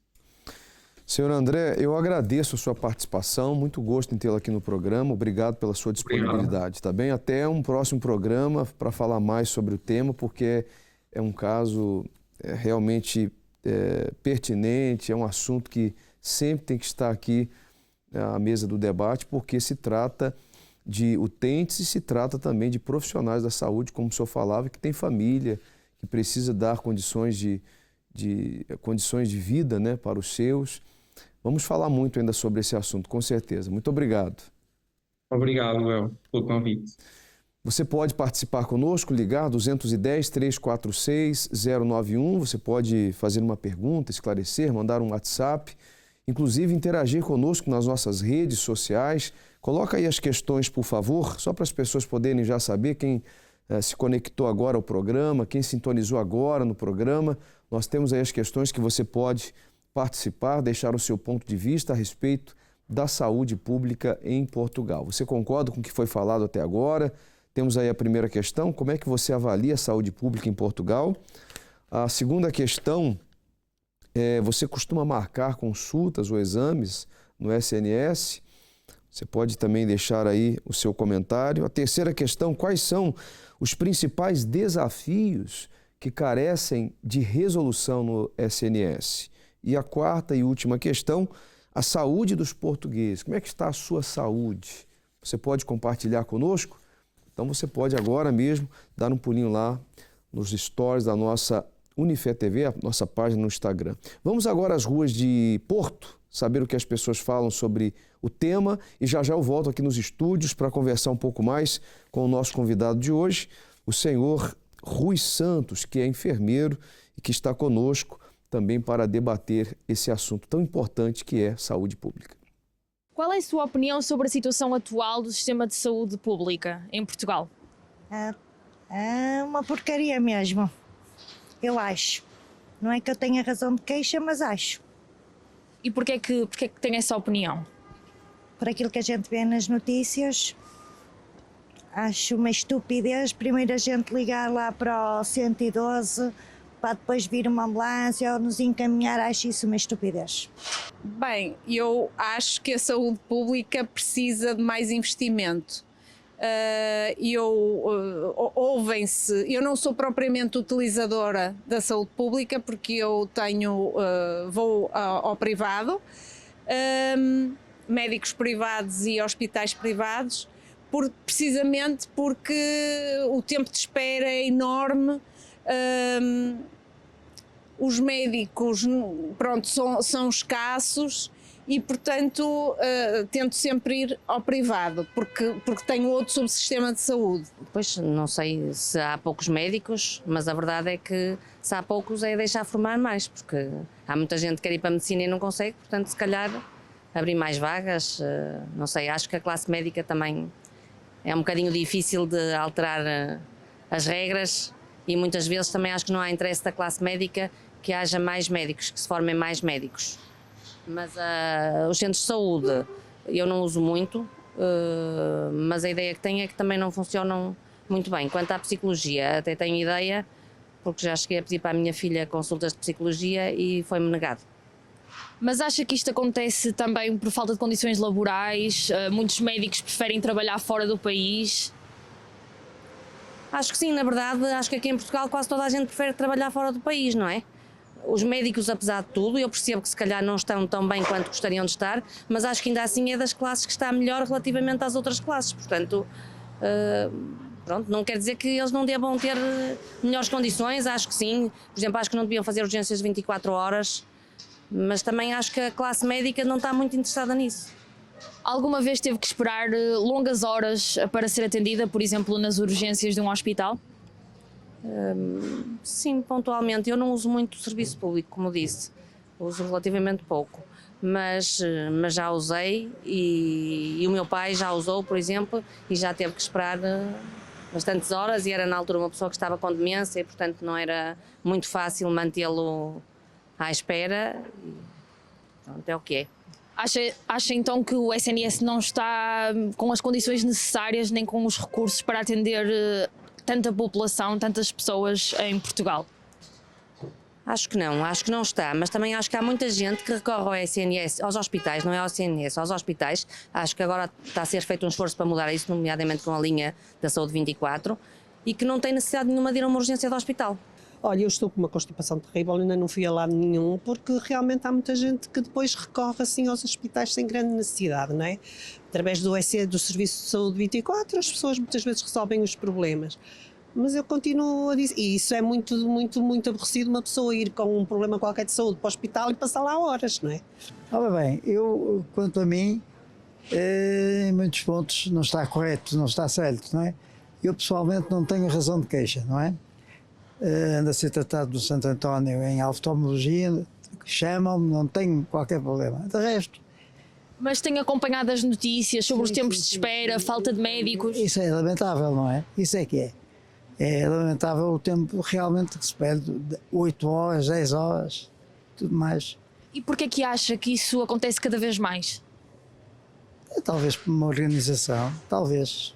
Senhor André, eu agradeço a sua participação, muito gosto em tê-lo aqui no programa, obrigado pela sua disponibilidade, tá bem? Até um próximo programa para falar mais sobre o tema, porque é um caso realmente pertinente, é um assunto que sempre tem que estar aqui à mesa do debate, porque se trata de utentes e se trata também de profissionais da saúde, como o senhor falava, que tem família, que precisa dar condições de vida, né, para os seus. Vamos falar muito ainda sobre esse assunto, com certeza. Muito obrigado. Obrigado, Léo, pelo convite. Você pode participar conosco, ligar 210-346-091. Você pode fazer uma pergunta, esclarecer, mandar um WhatsApp, inclusive interagir conosco nas nossas redes sociais. Coloca aí as questões, por favor, só para as pessoas poderem já saber quem se conectou agora ao programa, quem sintonizou agora no programa. Nós temos aí as questões que você pode participar, deixar o seu ponto de vista a respeito da saúde pública em Portugal. Você concorda com o que foi falado até agora? Temos aí a primeira questão, como é que você avalia a saúde pública em Portugal? A segunda questão é, você costuma marcar consultas ou exames no SNS? Você pode também deixar aí o seu comentário. A terceira questão, quais são os principais desafios que carecem de resolução no SNS? E a quarta e última questão, a saúde dos portugueses. Como é que está a sua saúde? Você pode compartilhar conosco? Então você pode agora mesmo dar um pulinho lá nos stories da nossa Unifé TV, a nossa página no Instagram. Vamos agora às ruas de Porto, saber o que as pessoas falam sobre o tema e já eu volto aqui nos estúdios para conversar um pouco mais com o nosso convidado de hoje, o senhor Rui Santos, que é enfermeiro e que está conosco também para debater esse assunto tão importante que é saúde pública. Qual é a sua opinião sobre a situação atual do sistema de saúde pública em Portugal? É uma porcaria mesmo, eu acho. Não é que eu tenha razão de queixa, mas acho. E porquê é que tem essa opinião? Por aquilo que a gente vê nas notícias, acho uma estupidez primeiro a gente ligar lá para o 112 para depois vir uma ambulância ou nos encaminhar, acho isso uma estupidez. Bem, eu acho que a saúde pública precisa de mais investimento. Ouvem-se, eu não sou propriamente utilizadora da saúde pública porque eu vou ao privado, médicos privados e hospitais privados, precisamente porque o tempo de espera é enorme. Os médicos, pronto, são escassos e, portanto, tento sempre ir ao privado, porque tenho outro subsistema de saúde. Pois, não sei se há poucos médicos, mas a verdade é que se há poucos é deixar formar mais, porque há muita gente que quer ir para a medicina e não consegue, portanto, se calhar abrir mais vagas, não sei, acho que a classe médica também é um bocadinho difícil de alterar as regras. E muitas vezes também acho que não há interesse da classe médica que haja mais médicos, que se formem mais médicos. Mas os centros de saúde eu não uso muito, mas a ideia que tenho é que também não funcionam muito bem. Quanto à psicologia, até tenho ideia, porque já cheguei a pedir para a minha filha consultas de psicologia e foi-me negado. Mas acha que isto acontece também por falta de condições laborais? Muitos médicos preferem trabalhar fora do país? Acho que sim, na verdade, acho que aqui em Portugal quase toda a gente prefere trabalhar fora do país, não é? Os médicos, apesar de tudo, eu percebo que se calhar não estão tão bem quanto gostariam de estar, mas acho que ainda assim é das classes que está melhor relativamente às outras classes, portanto, pronto, não quer dizer que eles não devam ter melhores condições, acho que sim, por exemplo, acho que não deviam fazer urgências 24 horas, mas também acho que a classe médica não está muito interessada nisso. Alguma vez teve que esperar longas horas para ser atendida, por exemplo, nas urgências de um hospital? Sim, pontualmente. Eu não uso muito o serviço público, como disse. Uso relativamente pouco. Mas já usei e o meu pai já usou, por exemplo, e já teve que esperar bastantes horas e era na altura uma pessoa que estava com demência e, portanto, não era muito fácil mantê-lo à espera. E, pronto, é o que é. Acha então que o SNS não está com as condições necessárias nem com os recursos para atender tanta população, tantas pessoas em Portugal? Acho que não está, mas também acho que há muita gente que recorre ao SNS, aos hospitais, não é ao SNS, aos hospitais. Acho que agora está a ser feito um esforço para mudar isso, nomeadamente com a linha da Saúde 24, e que não tem necessidade nenhuma de ir a uma urgência do hospital. Olha, eu estou com uma constipação terrível, ainda não fui a lado nenhum, porque realmente há muita gente que depois recorre assim aos hospitais sem grande necessidade, não é? Através do Serviço de Saúde 24, as pessoas muitas vezes resolvem os problemas. Mas eu continuo a dizer, e isso é muito aborrecido, uma pessoa ir com um problema qualquer de saúde para o hospital e passar lá horas, não é? Olha bem, eu, quanto a mim, em muitos pontos não está correto, não está certo, não é? Eu pessoalmente não tenho razão de queixa, não é? Ando a ser tratado do Santo António em oftalmologia, chamam-me, não tenho qualquer problema. De resto... Mas tem acompanhado as notícias sobre os tempos de espera, falta de médicos? Isso é lamentável, não é? Isso é que é. É lamentável o tempo realmente que se perde, 8 horas, 10 horas, tudo mais. E porquê é que acha que isso acontece cada vez mais? Talvez por uma organização, talvez.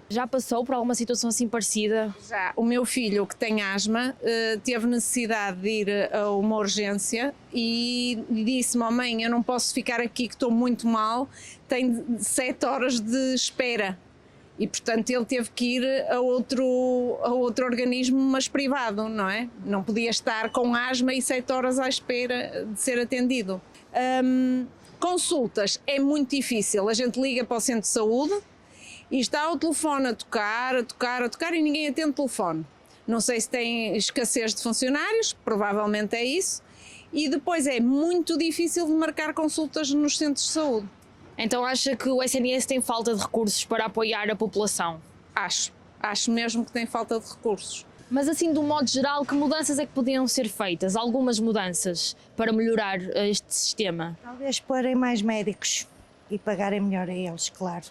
Já passou por alguma situação assim parecida? Já. O meu filho, que tem asma, teve necessidade de ir a uma urgência e disse-me: "Oh mãe, eu não posso ficar aqui que estou muito mal, tenho 7 horas de espera." E, portanto, ele teve que ir a outro organismo, mas privado, não é? Não podia estar com asma e 7 horas à espera de ser atendido. Consultas é muito difícil. A gente liga para o centro de saúde e está o telefone a tocar e ninguém atende o telefone. Não sei se tem escassez de funcionários, provavelmente é isso. E depois é muito difícil de marcar consultas nos centros de saúde. Então acha que o SNS tem falta de recursos para apoiar a população? Acho mesmo que tem falta de recursos. Mas assim, de um modo geral, que mudanças é que podiam ser feitas? Algumas mudanças para melhorar este sistema? Talvez porem mais médicos e pagarem melhor a eles, claro.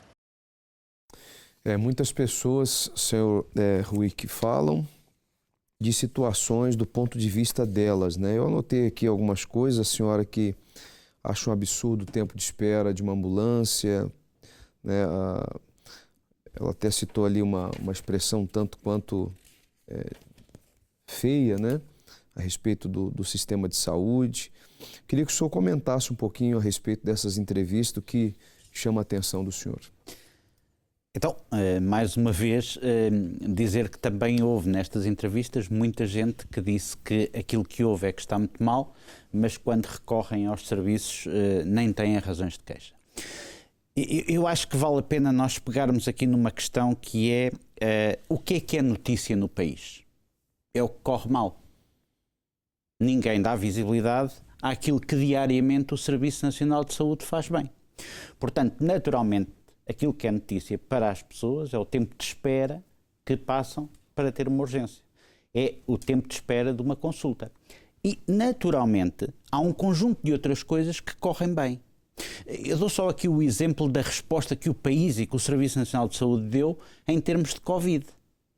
Muitas pessoas, senhor Rui, que falam de situações do ponto de vista delas, né? Eu anotei aqui algumas coisas, a senhora que acha um absurdo o tempo de espera de uma ambulância, né? Ela até citou ali uma expressão tanto quanto feia, né? A respeito do sistema de saúde. Queria que o senhor comentasse um pouquinho a respeito dessas entrevistas, o que chama a atenção do senhor. Então, mais uma vez, dizer que também houve nestas entrevistas muita gente que disse que aquilo que houve é que está muito mal, mas quando recorrem aos serviços nem têm razões de queixa. Eu acho que vale a pena nós pegarmos aqui numa questão que é o que é notícia no país? É o que corre mal. Ninguém dá visibilidade àquilo que diariamente o Serviço Nacional de Saúde faz bem. Portanto, naturalmente, aquilo que é notícia para as pessoas é o tempo de espera que passam para ter uma urgência. É o tempo de espera de uma consulta. E, naturalmente, há um conjunto de outras coisas que correm bem. Eu dou só aqui o exemplo da resposta que o país e que o Serviço Nacional de Saúde deu em termos de Covid.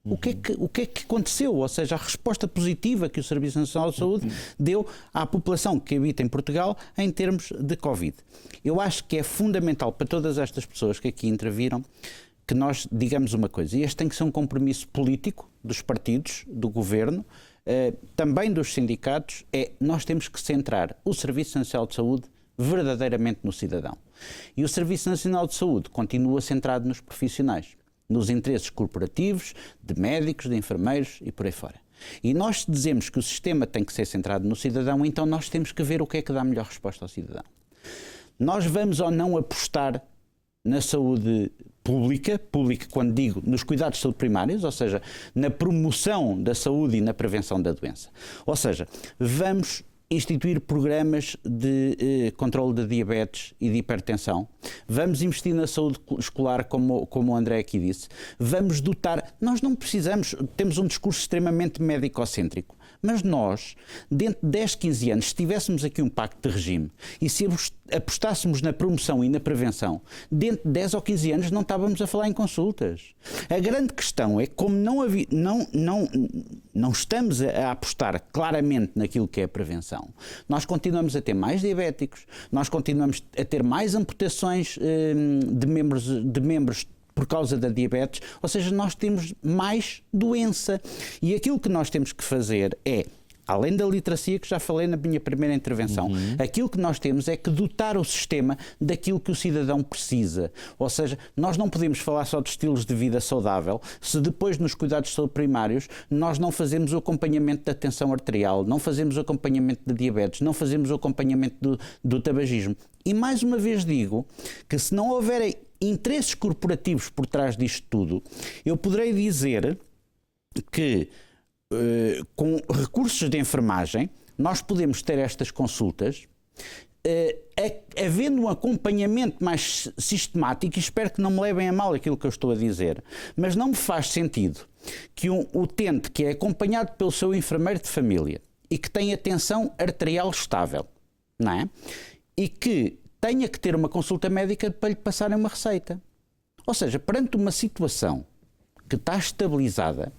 O que é que aconteceu? Ou seja, a resposta positiva que o Serviço Nacional de Saúde deu à população que habita em Portugal em termos de Covid. Eu acho que é fundamental para todas estas pessoas que aqui interviram que nós digamos uma coisa. E este tem que ser um compromisso político dos partidos, do governo, também dos sindicatos. Nós temos que centrar o Serviço Nacional de Saúde verdadeiramente no cidadão. E o Serviço Nacional de Saúde continua centrado nos profissionais, nos interesses corporativos, de médicos, de enfermeiros e por aí fora. E nós dizemos que o sistema tem que ser centrado no cidadão, então nós temos que ver o que é que dá a melhor resposta ao cidadão. Nós vamos ou não apostar na saúde pública quando digo nos cuidados de saúde primários, ou seja, na promoção da saúde e na prevenção da doença. Ou seja, vamos instituir programas de controle da diabetes e de hipertensão. Vamos investir na saúde escolar, como o André aqui disse. Vamos dotar... Nós não precisamos... Temos um discurso extremamente médico-cêntrico. Mas nós, dentro de 10, 15 anos, se tivéssemos aqui um pacto de regime e se apostássemos na promoção e na prevenção, dentro de 10 ou 15 anos não estávamos a falar em consultas. A grande questão é como não estamos a apostar claramente naquilo que é a prevenção. Nós continuamos a ter mais diabéticos, nós continuamos a ter mais amputações de membros por causa da diabetes, ou seja, nós temos mais doença. E aquilo que nós temos que fazer é, além da literacia que já falei na minha primeira intervenção, aquilo que nós temos é que dotar o sistema daquilo que o cidadão precisa. Ou seja, nós não podemos falar só de estilos de vida saudável se depois nos cuidados de saúde primários nós não fazemos o acompanhamento da tensão arterial, não fazemos o acompanhamento da diabetes, não fazemos o acompanhamento do tabagismo. E mais uma vez digo que se não houverem interesses corporativos por trás disto tudo, eu poderei dizer que com recursos de enfermagem nós podemos ter estas consultas havendo um acompanhamento mais sistemático, e espero que não me levem a mal aquilo que eu estou a dizer, mas não me faz sentido que um utente que é acompanhado pelo seu enfermeiro de família e que tem a tensão arterial estável, não é? E que tenha que ter uma consulta médica para lhe passarem uma receita. Ou seja, perante uma situação que está estabilizada,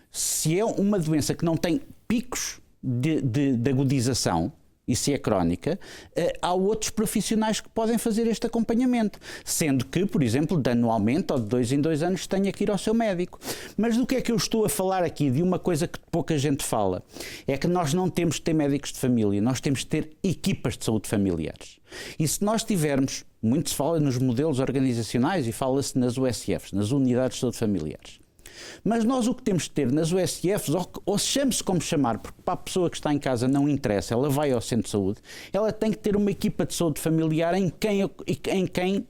se é uma doença que não tem picos de agudização, e se é crónica, há outros profissionais que podem fazer este acompanhamento, sendo que, por exemplo, de anualmente ou de 2 em 2 anos tenha que ir ao seu médico. Mas do que é que eu estou a falar aqui? De uma coisa que pouca gente fala, é que nós não temos de ter médicos de família, nós temos de ter equipas de saúde familiares. E se nós tivermos, muito se fala nos modelos organizacionais e fala-se nas USFs, nas unidades de saúde familiares. Mas nós o que temos de ter nas USFs, ou chame-se como chamar, porque para a pessoa que está em casa não interessa, ela vai ao centro de saúde, ela tem que ter uma equipa de saúde familiar em quem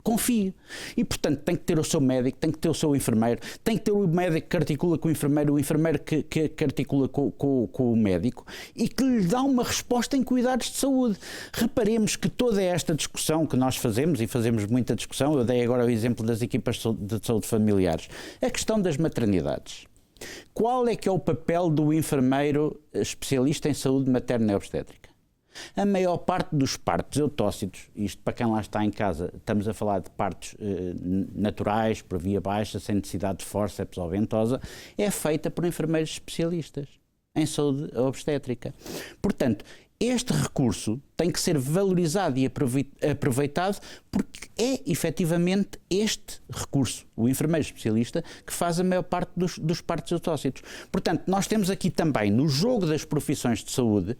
confie. E, portanto, tem que ter o seu médico, tem que ter o seu enfermeiro, tem que ter o médico que articula com o enfermeiro que articula com o médico e que lhe dá uma resposta em cuidados de saúde. Reparemos que toda esta discussão que nós fazemos, e fazemos muita discussão, eu dei agora o exemplo das equipas de saúde familiares, a questão das maternidades. Qual é que é o papel do enfermeiro especialista em saúde materna e obstétrica? A maior parte dos partos eutócitos, isto para quem lá está em casa, estamos a falar de partos naturais, por via baixa, sem necessidade de fórceps ou ventosa, é feita por enfermeiros especialistas em saúde obstétrica. Portanto, este recurso tem que ser valorizado e aproveitado porque é efetivamente este recurso, o enfermeiro especialista, que faz a maior parte dos partos eutócitos. Portanto, nós temos aqui também, no jogo das profissões de saúde,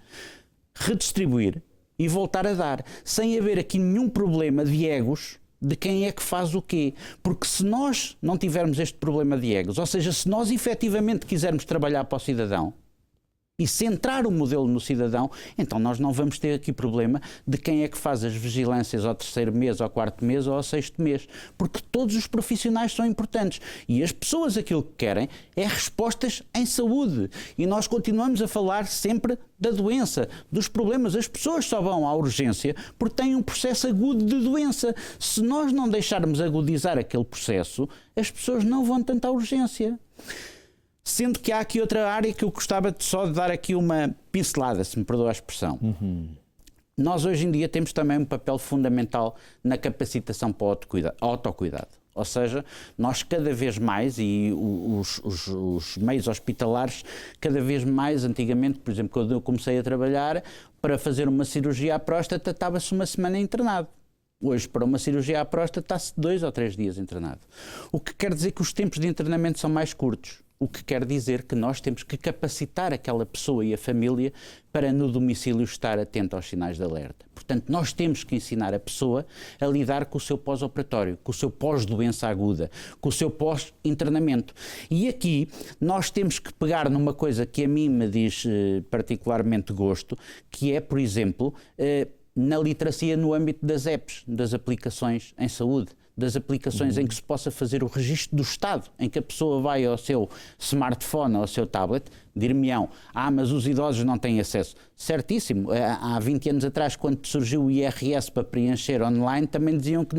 redistribuir e voltar a dar, sem haver aqui nenhum problema de egos de quem é que faz o quê. Porque se nós não tivermos este problema de egos, ou seja, se nós efetivamente quisermos trabalhar para o cidadão, e centrar o modelo no cidadão, então nós não vamos ter aqui problema de quem é que faz as vigilâncias ao 3º mês, ao 4º mês ou ao 6º mês, porque todos os profissionais são importantes e as pessoas aquilo que querem é respostas em saúde e nós continuamos a falar sempre da doença, dos problemas. As pessoas só vão à urgência porque têm um processo agudo de doença. Se nós não deixarmos agudizar aquele processo, as pessoas não vão tanto à urgência. Sendo que há aqui outra área que eu gostava só de dar aqui uma pincelada, se me perdoa a expressão. Nós hoje em dia temos também um papel fundamental na capacitação para o autocuidado. Ou seja, nós cada vez mais, e os meios hospitalares, cada vez mais, antigamente, por exemplo, quando eu comecei a trabalhar, para fazer uma cirurgia à próstata, estava-se uma semana internado. Hoje, para uma cirurgia à próstata, está-se 2 ou 3 dias internado. O que quer dizer que os tempos de internamento são mais curtos. O que quer dizer que nós temos que capacitar aquela pessoa e a família para no domicílio estar atento aos sinais de alerta. Portanto, nós temos que ensinar a pessoa a lidar com o seu pós-operatório, com o seu pós-doença aguda, com o seu pós-internamento. E aqui nós temos que pegar numa coisa que a mim me diz particularmente gosto, que é, por exemplo, na literacia no âmbito das apps, das aplicações em saúde, das aplicações em que se possa fazer o registro do estado, em que a pessoa vai ao seu smartphone ou ao seu tablet, dir-me-ão, mas os idosos não têm acesso. Certíssimo. Há 20 anos atrás, quando surgiu o IRS para preencher online, também diziam que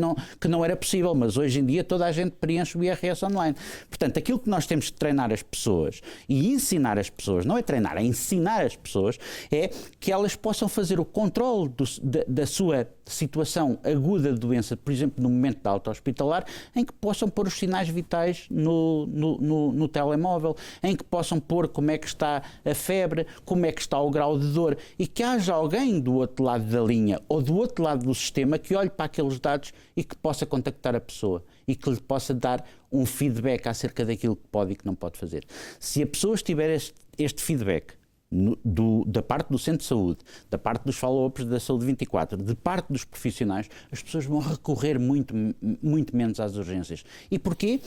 não era possível, mas hoje em dia toda a gente preenche o IRS online. Portanto, aquilo que nós temos de treinar as pessoas e ensinar as pessoas, não é treinar, é ensinar as pessoas, é que elas possam fazer o controle da sua situação aguda de doença, por exemplo, no momento da auto-hospitalar, em que possam pôr os sinais vitais no telemóvel, em que possam pôr como é que está a febre, como é que está o grau de dor e que haja alguém do outro lado da linha ou do outro lado do sistema que olhe para aqueles dados e que possa contactar a pessoa e que lhe possa dar um feedback acerca daquilo que pode e que não pode fazer. Se a pessoa tiver este feedback da parte do centro de saúde, da parte dos follow-ups da Saúde 24, de parte dos profissionais, as pessoas vão recorrer muito menos às urgências. E porquê?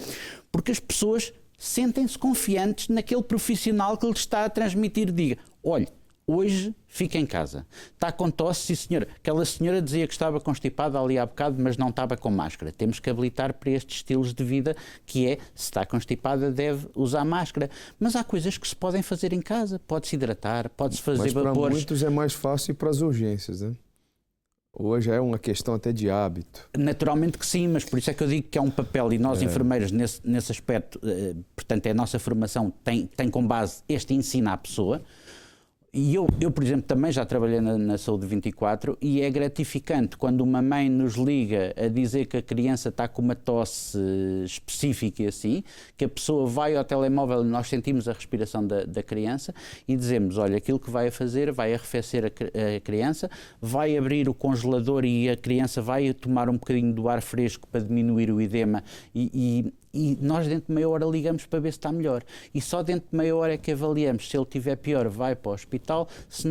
Porque as pessoas sentem-se confiantes naquele profissional que lhes está a transmitir. Diga, olha, hoje fica em casa. Está com tosse, sim senhora. Aquela senhora dizia que estava constipada ali há bocado, mas não estava com máscara. Temos que habilitar para estes estilos de vida, que é, se está constipada, deve usar máscara. Mas há coisas que se podem fazer em casa. Pode-se hidratar, pode-se fazer vapores. Mas para muitos é mais fácil ir para as urgências, né? Hoje é uma questão até de hábito. Naturalmente que sim, mas por isso é que eu digo que é um papel e nós enfermeiros nesse aspecto, portanto a nossa formação tem como base este ensino à pessoa. E eu, por exemplo, também já trabalhei na Saúde 24 e é gratificante quando uma mãe nos liga a dizer que a criança está com uma tosse específica e assim, que a pessoa vai ao telemóvel e nós sentimos a respiração da criança e dizemos, olha, aquilo que vai fazer, vai arrefecer a criança, vai abrir o congelador e a criança vai tomar um bocadinho do ar fresco para diminuir o edema e e nós dentro de meia hora ligamos para ver se está melhor. E só dentro de meia hora é que avaliamos. Se ele estiver pior, vai para o hospital. Se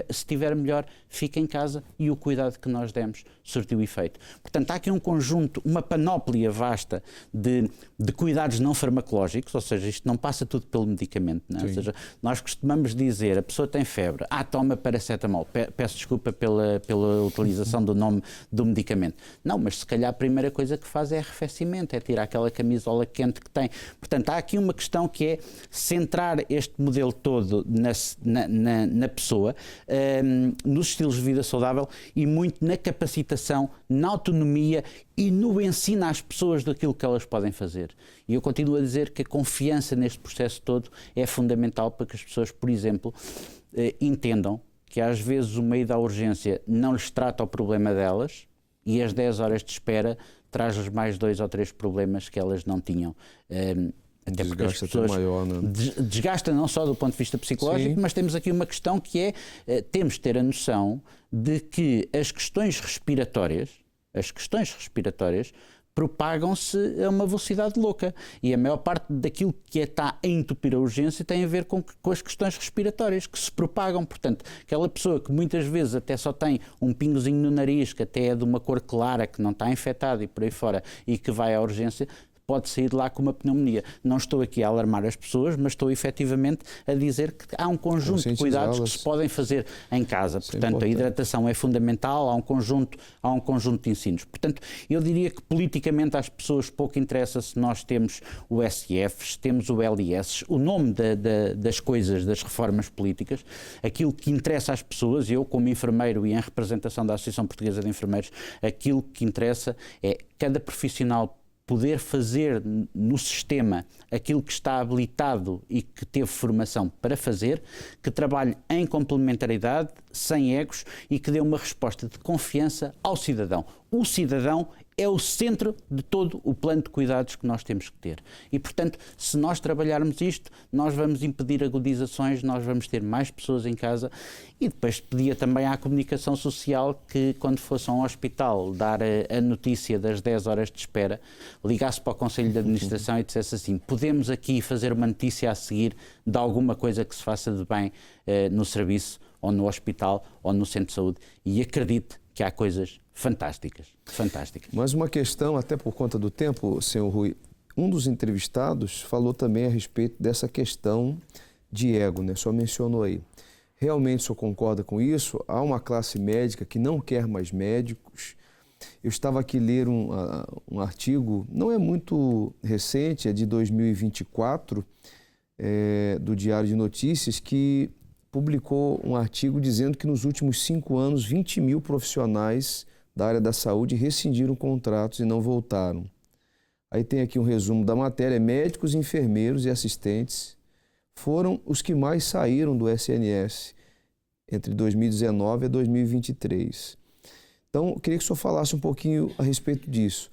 estiver melhor, fica em casa, e o cuidado que nós demos surtiu efeito. Portanto, há aqui um conjunto, uma panóplia vasta de cuidados não farmacológicos, ou seja, isto não passa tudo pelo medicamento, não é? Ou seja, nós costumamos dizer, a pessoa tem febre, toma paracetamol. Peço desculpa pela utilização do nome do medicamento. Não, mas se calhar a primeira coisa que faz é arrefecimento, é tirar aquela camisola quente que tem. Portanto, há aqui uma questão que é centrar este modelo todo na pessoa, nos estilos de vida saudável e muito na capacitação, na autonomia e no ensino às pessoas daquilo que elas podem fazer. E eu continuo a dizer que a confiança neste processo todo é fundamental para que as pessoas, por exemplo, entendam que às vezes o meio da urgência não lhes trata o problema delas e as 10 horas de espera traz-lhes mais 2 ou 3 problemas que elas não tinham. Até porque as pessoas maior, né? Desgasta não só do ponto de vista psicológico, mas temos aqui uma questão que é, temos de ter a noção de que as questões respiratórias propagam-se a uma velocidade louca, e a maior parte daquilo que está a entupir a urgência tem a ver com as questões respiratórias que se propagam. Portanto, aquela pessoa que muitas vezes até só tem um pingozinho no nariz, que até é de uma cor clara, que não está infectada e por aí fora, e que vai à urgência, pode sair de lá com uma pneumonia. Não estou aqui a alarmar as pessoas, mas estou efetivamente a dizer que há um conjunto de cuidados que se podem fazer em casa. Portanto, a hidratação é fundamental, há um conjunto de ensinos. Portanto, eu diria que politicamente às pessoas pouco interessa se nós temos o SF, se temos o LIS, o nome das coisas, das reformas políticas. Aquilo que interessa às pessoas, eu como enfermeiro e em representação da Associação Portuguesa de Enfermeiros, aquilo que interessa é cada profissional poder fazer no sistema aquilo que está habilitado e que teve formação para fazer, que trabalhe em complementaridade, sem egos e que dê uma resposta de confiança ao cidadão. O cidadão é o centro de todo o plano de cuidados que nós temos que ter. E, portanto, se nós trabalharmos isto, nós vamos impedir agudizações, nós vamos ter mais pessoas em casa. E depois pedia também à comunicação social que, quando fosse a um hospital dar a notícia das 10 horas de espera, ligasse para o Conselho de Administração e dissesse assim: podemos aqui fazer uma notícia a seguir de alguma coisa que se faça de bem no serviço, ou no hospital, ou no centro de saúde. E acredite que há coisas fantásticas. Mas uma questão, até por conta do tempo, senhor Rui, um dos entrevistados falou também a respeito dessa questão de ego, né? O senhor mencionou aí. Realmente o senhor concorda com isso? Há uma classe médica que não quer mais médicos. Eu estava aqui ler um artigo, não é muito recente, é de 2024, do Diário de Notícias, que publicou um artigo dizendo que nos últimos 5 anos, 20 mil profissionais da área da saúde rescindiram contratos e não voltaram. Aí tem aqui um resumo da matéria: médicos, enfermeiros e assistentes foram os que mais saíram do SNS entre 2019 e 2023. Então, eu queria que o senhor falasse um pouquinho a respeito disso.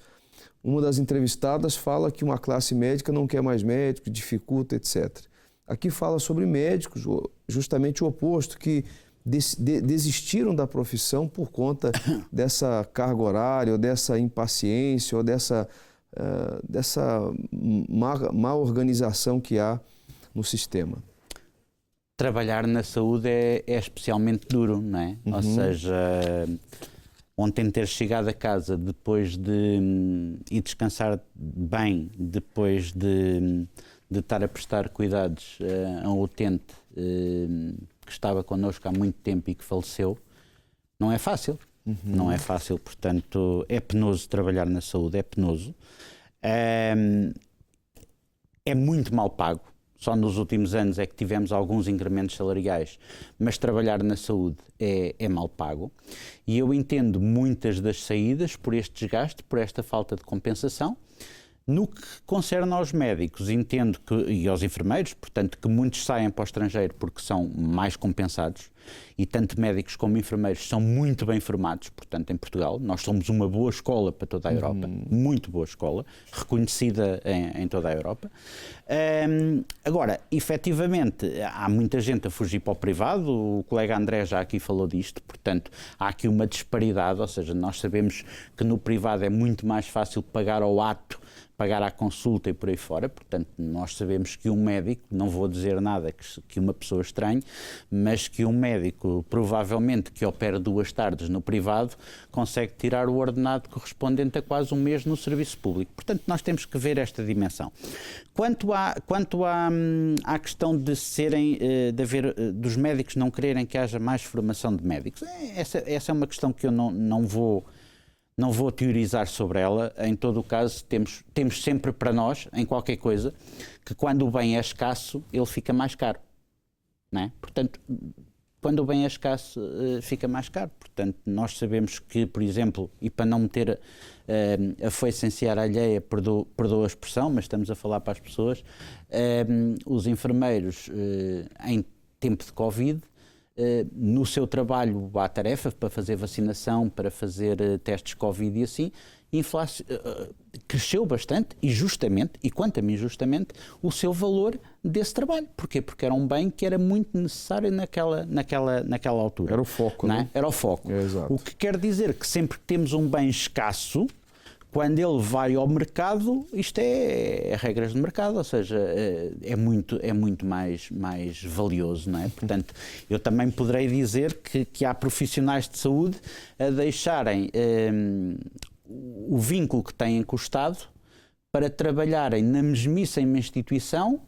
Uma das entrevistadas fala que uma classe médica não quer mais médicos, dificulta, etc. Aqui fala sobre médicos, justamente o oposto, que desistiram da profissão por conta dessa carga horária, ou dessa impaciência, ou dessa má organização que há no sistema. Trabalhar na saúde é especialmente duro, não é? Ou seja, ontem ter chegado a casa depois e descansar bem, depois de estar a prestar cuidados a um utente que estava connosco há muito tempo e que faleceu, não é fácil. Não é fácil, portanto, é penoso trabalhar na saúde, é penoso. É muito mal pago. Só nos últimos anos é que tivemos alguns incrementos salariais, mas trabalhar na saúde é mal pago. E eu entendo muitas das saídas por este desgaste, por esta falta de compensação. No que concerne aos médicos, entendo e aos enfermeiros, portanto, que muitos saem para o estrangeiro porque são mais compensados, e tanto médicos como enfermeiros são muito bem formados, portanto, em Portugal. Nós somos uma boa escola para toda a Europa, muito boa escola, reconhecida em toda a Europa. Agora, efetivamente, há muita gente a fugir para o privado, o colega André já aqui falou disto, portanto, há aqui uma disparidade, ou seja, nós sabemos que no privado é muito mais fácil pagar ao ato pagar à consulta e por aí fora. Portanto, nós sabemos que um médico, não vou dizer nada que uma pessoa estranhe, mas que um médico, provavelmente, que opera 2 tardes no privado, consegue tirar o ordenado correspondente a quase um mês no serviço público. Portanto, nós temos que ver esta dimensão. Quanto à questão de haver dos médicos não quererem que haja mais formação de médicos, essa é uma questão que eu não vou teorizar sobre ela. Em todo o caso, temos sempre para nós, em qualquer coisa, que quando o bem é escasso, ele fica mais caro. Não é? Portanto, quando o bem é escasso, fica mais caro. Portanto, nós sabemos que, por exemplo, e para não meter a foice em seara alheia, perdoa a expressão, mas estamos a falar para as pessoas, os enfermeiros, em tempo de Covid, no seu trabalho à tarefa para fazer vacinação, para fazer testes Covid e assim, cresceu bastante e justamente, e quanto a mim justamente, o seu valor desse trabalho. Porquê? Porque era um bem que era muito necessário naquela altura. Era o foco, não é? Era o foco. Exato. O que quer dizer que sempre que temos um bem escasso, quando ele vai ao mercado, isto é regras de mercado, ou seja, é muito mais valioso, não é? Portanto, eu também poderei dizer que há profissionais de saúde a deixarem o vínculo que têm com o Estado para trabalharem na mesmíssima instituição,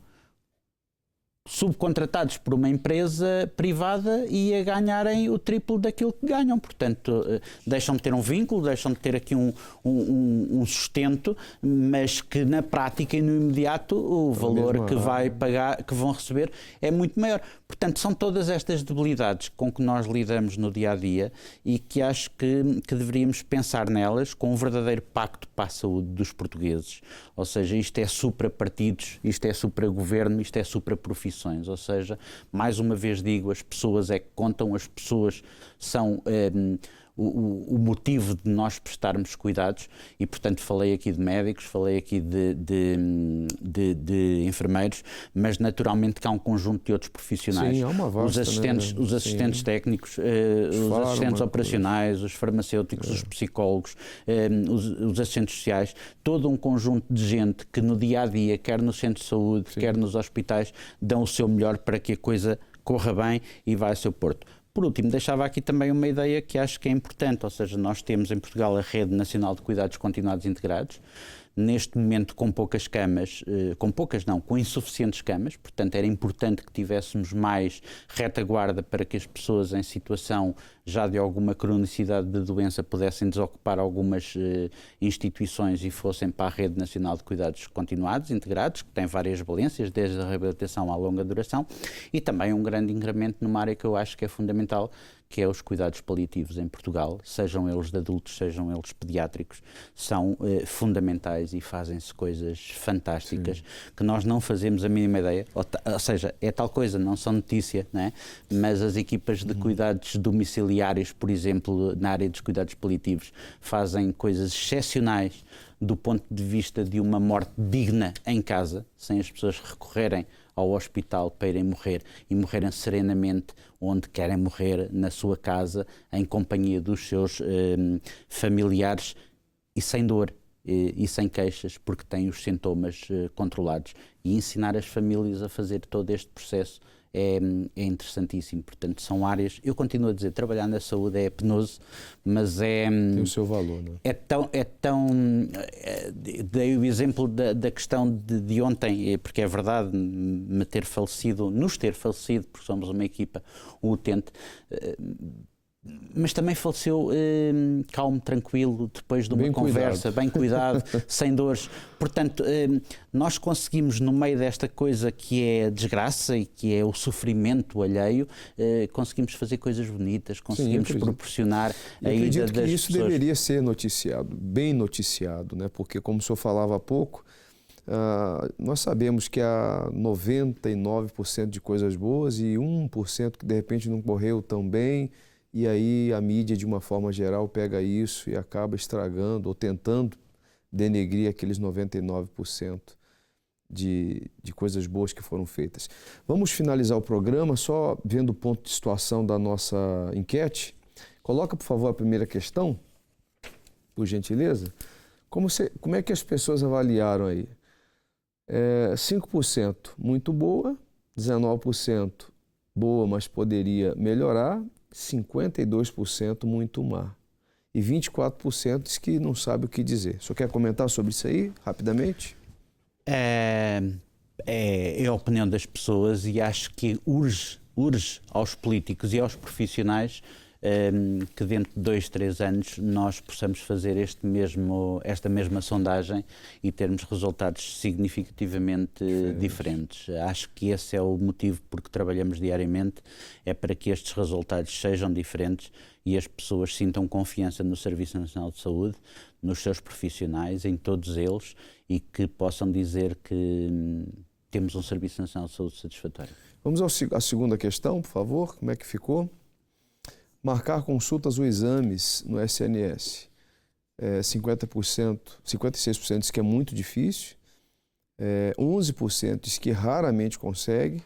subcontratados por uma empresa privada e a ganharem o triplo daquilo que ganham. Portanto, deixam de ter um vínculo, deixam de ter aqui um sustento, mas que na prática e no imediato o valor que vão receber é muito maior. Portanto, são todas estas debilidades com que nós lidamos no dia-a-dia e que acho que deveríamos pensar nelas com um verdadeiro pacto para a saúde dos portugueses. Ou seja, isto é supra-partidos, isto é supra-governo, isto é supra-profissões. Ou seja, mais uma vez digo, as pessoas é que contam, as pessoas são o motivo de nós prestarmos cuidados e, portanto, falei aqui de médicos, falei aqui de enfermeiros, mas naturalmente que há um conjunto de outros profissionais. Sim, há uma vasta, os assistentes técnicos, os assistentes operacionais, os farmacêuticos, os psicólogos, os assistentes sociais, todo um conjunto de gente que no dia-a-dia, quer no centro de saúde, quer nos hospitais, dão o seu melhor para que a coisa corra bem e vá a seu porto. Por último, deixava aqui também uma ideia que acho que é importante, ou seja, nós temos em Portugal a Rede Nacional de Cuidados Continuados Integrados, neste momento com poucas camas, com insuficientes camas, portanto era importante que tivéssemos mais retaguarda para que as pessoas em situação já de alguma cronicidade de doença pudessem desocupar algumas instituições e fossem para a Rede Nacional de Cuidados Continuados Integrados, que tem várias valências, desde a reabilitação à longa duração, e também um grande incremento numa área que eu acho que é fundamental, que é os cuidados paliativos em Portugal, sejam eles de adultos, sejam eles pediátricos, são fundamentais e fazem-se coisas fantásticas que nós não fazemos a mínima ideia, ou seja, é tal coisa, não são notícia, não é? Mas as equipas de cuidados domiciliários, por exemplo, na área dos cuidados paliativos, fazem coisas excepcionais do ponto de vista de uma morte digna em casa, sem as pessoas recorrerem ao hospital para irem morrer e morrerem serenamente onde querem morrer, na sua casa, em companhia dos seus familiares e sem dor e sem queixas, porque têm os sintomas controlados. E ensinar as famílias a fazer todo este processo é interessantíssimo. Portanto, são áreas, eu continuo a dizer, trabalhar na saúde é penoso, mas tem o seu valor, não é? Dei o exemplo da questão de ontem, porque é verdade, nos ter falecido, porque somos uma equipa, um utente, mas também faleceu calmo, tranquilo, depois de uma conversa, bem cuidado, sem dores. Portanto, nós conseguimos, no meio desta coisa que é a desgraça e que é o sofrimento alheio, conseguimos fazer coisas bonitas, conseguimos proporcionar a ida das pessoas. Que isso deveria ser noticiado, bem noticiado, né? Porque, como o senhor falava há pouco, nós sabemos que há 99% de coisas boas e 1% que de repente não correu tão bem. E aí a mídia, de uma forma geral, pega isso e acaba estragando ou tentando denegrir aqueles 99% de coisas boas que foram feitas. Vamos finalizar o programa só vendo o ponto de situação da nossa enquete. Coloca, por favor, a primeira questão, por gentileza. Como é que as pessoas avaliaram aí? 5% muito boa, 19% boa, mas poderia melhorar, 52% muito má. E 24% diz que não sabe o que dizer. O senhor quer comentar sobre isso aí, rapidamente? É a opinião das pessoas e acho que urge aos políticos e aos profissionais que dentro de 2, 3 anos nós possamos fazer esta mesma sondagem e termos resultados significativamente diferentes. Acho que esse é o motivo por que trabalhamos diariamente, é para que estes resultados sejam diferentes e as pessoas sintam confiança no Serviço Nacional de Saúde, nos seus profissionais, em todos eles, e que possam dizer que temos um Serviço Nacional de Saúde satisfatório. Vamos à segunda questão, por favor. Como é que ficou? Marcar consultas ou exames no SNS. 56% diz que é muito difícil, 11% diz que raramente consegue,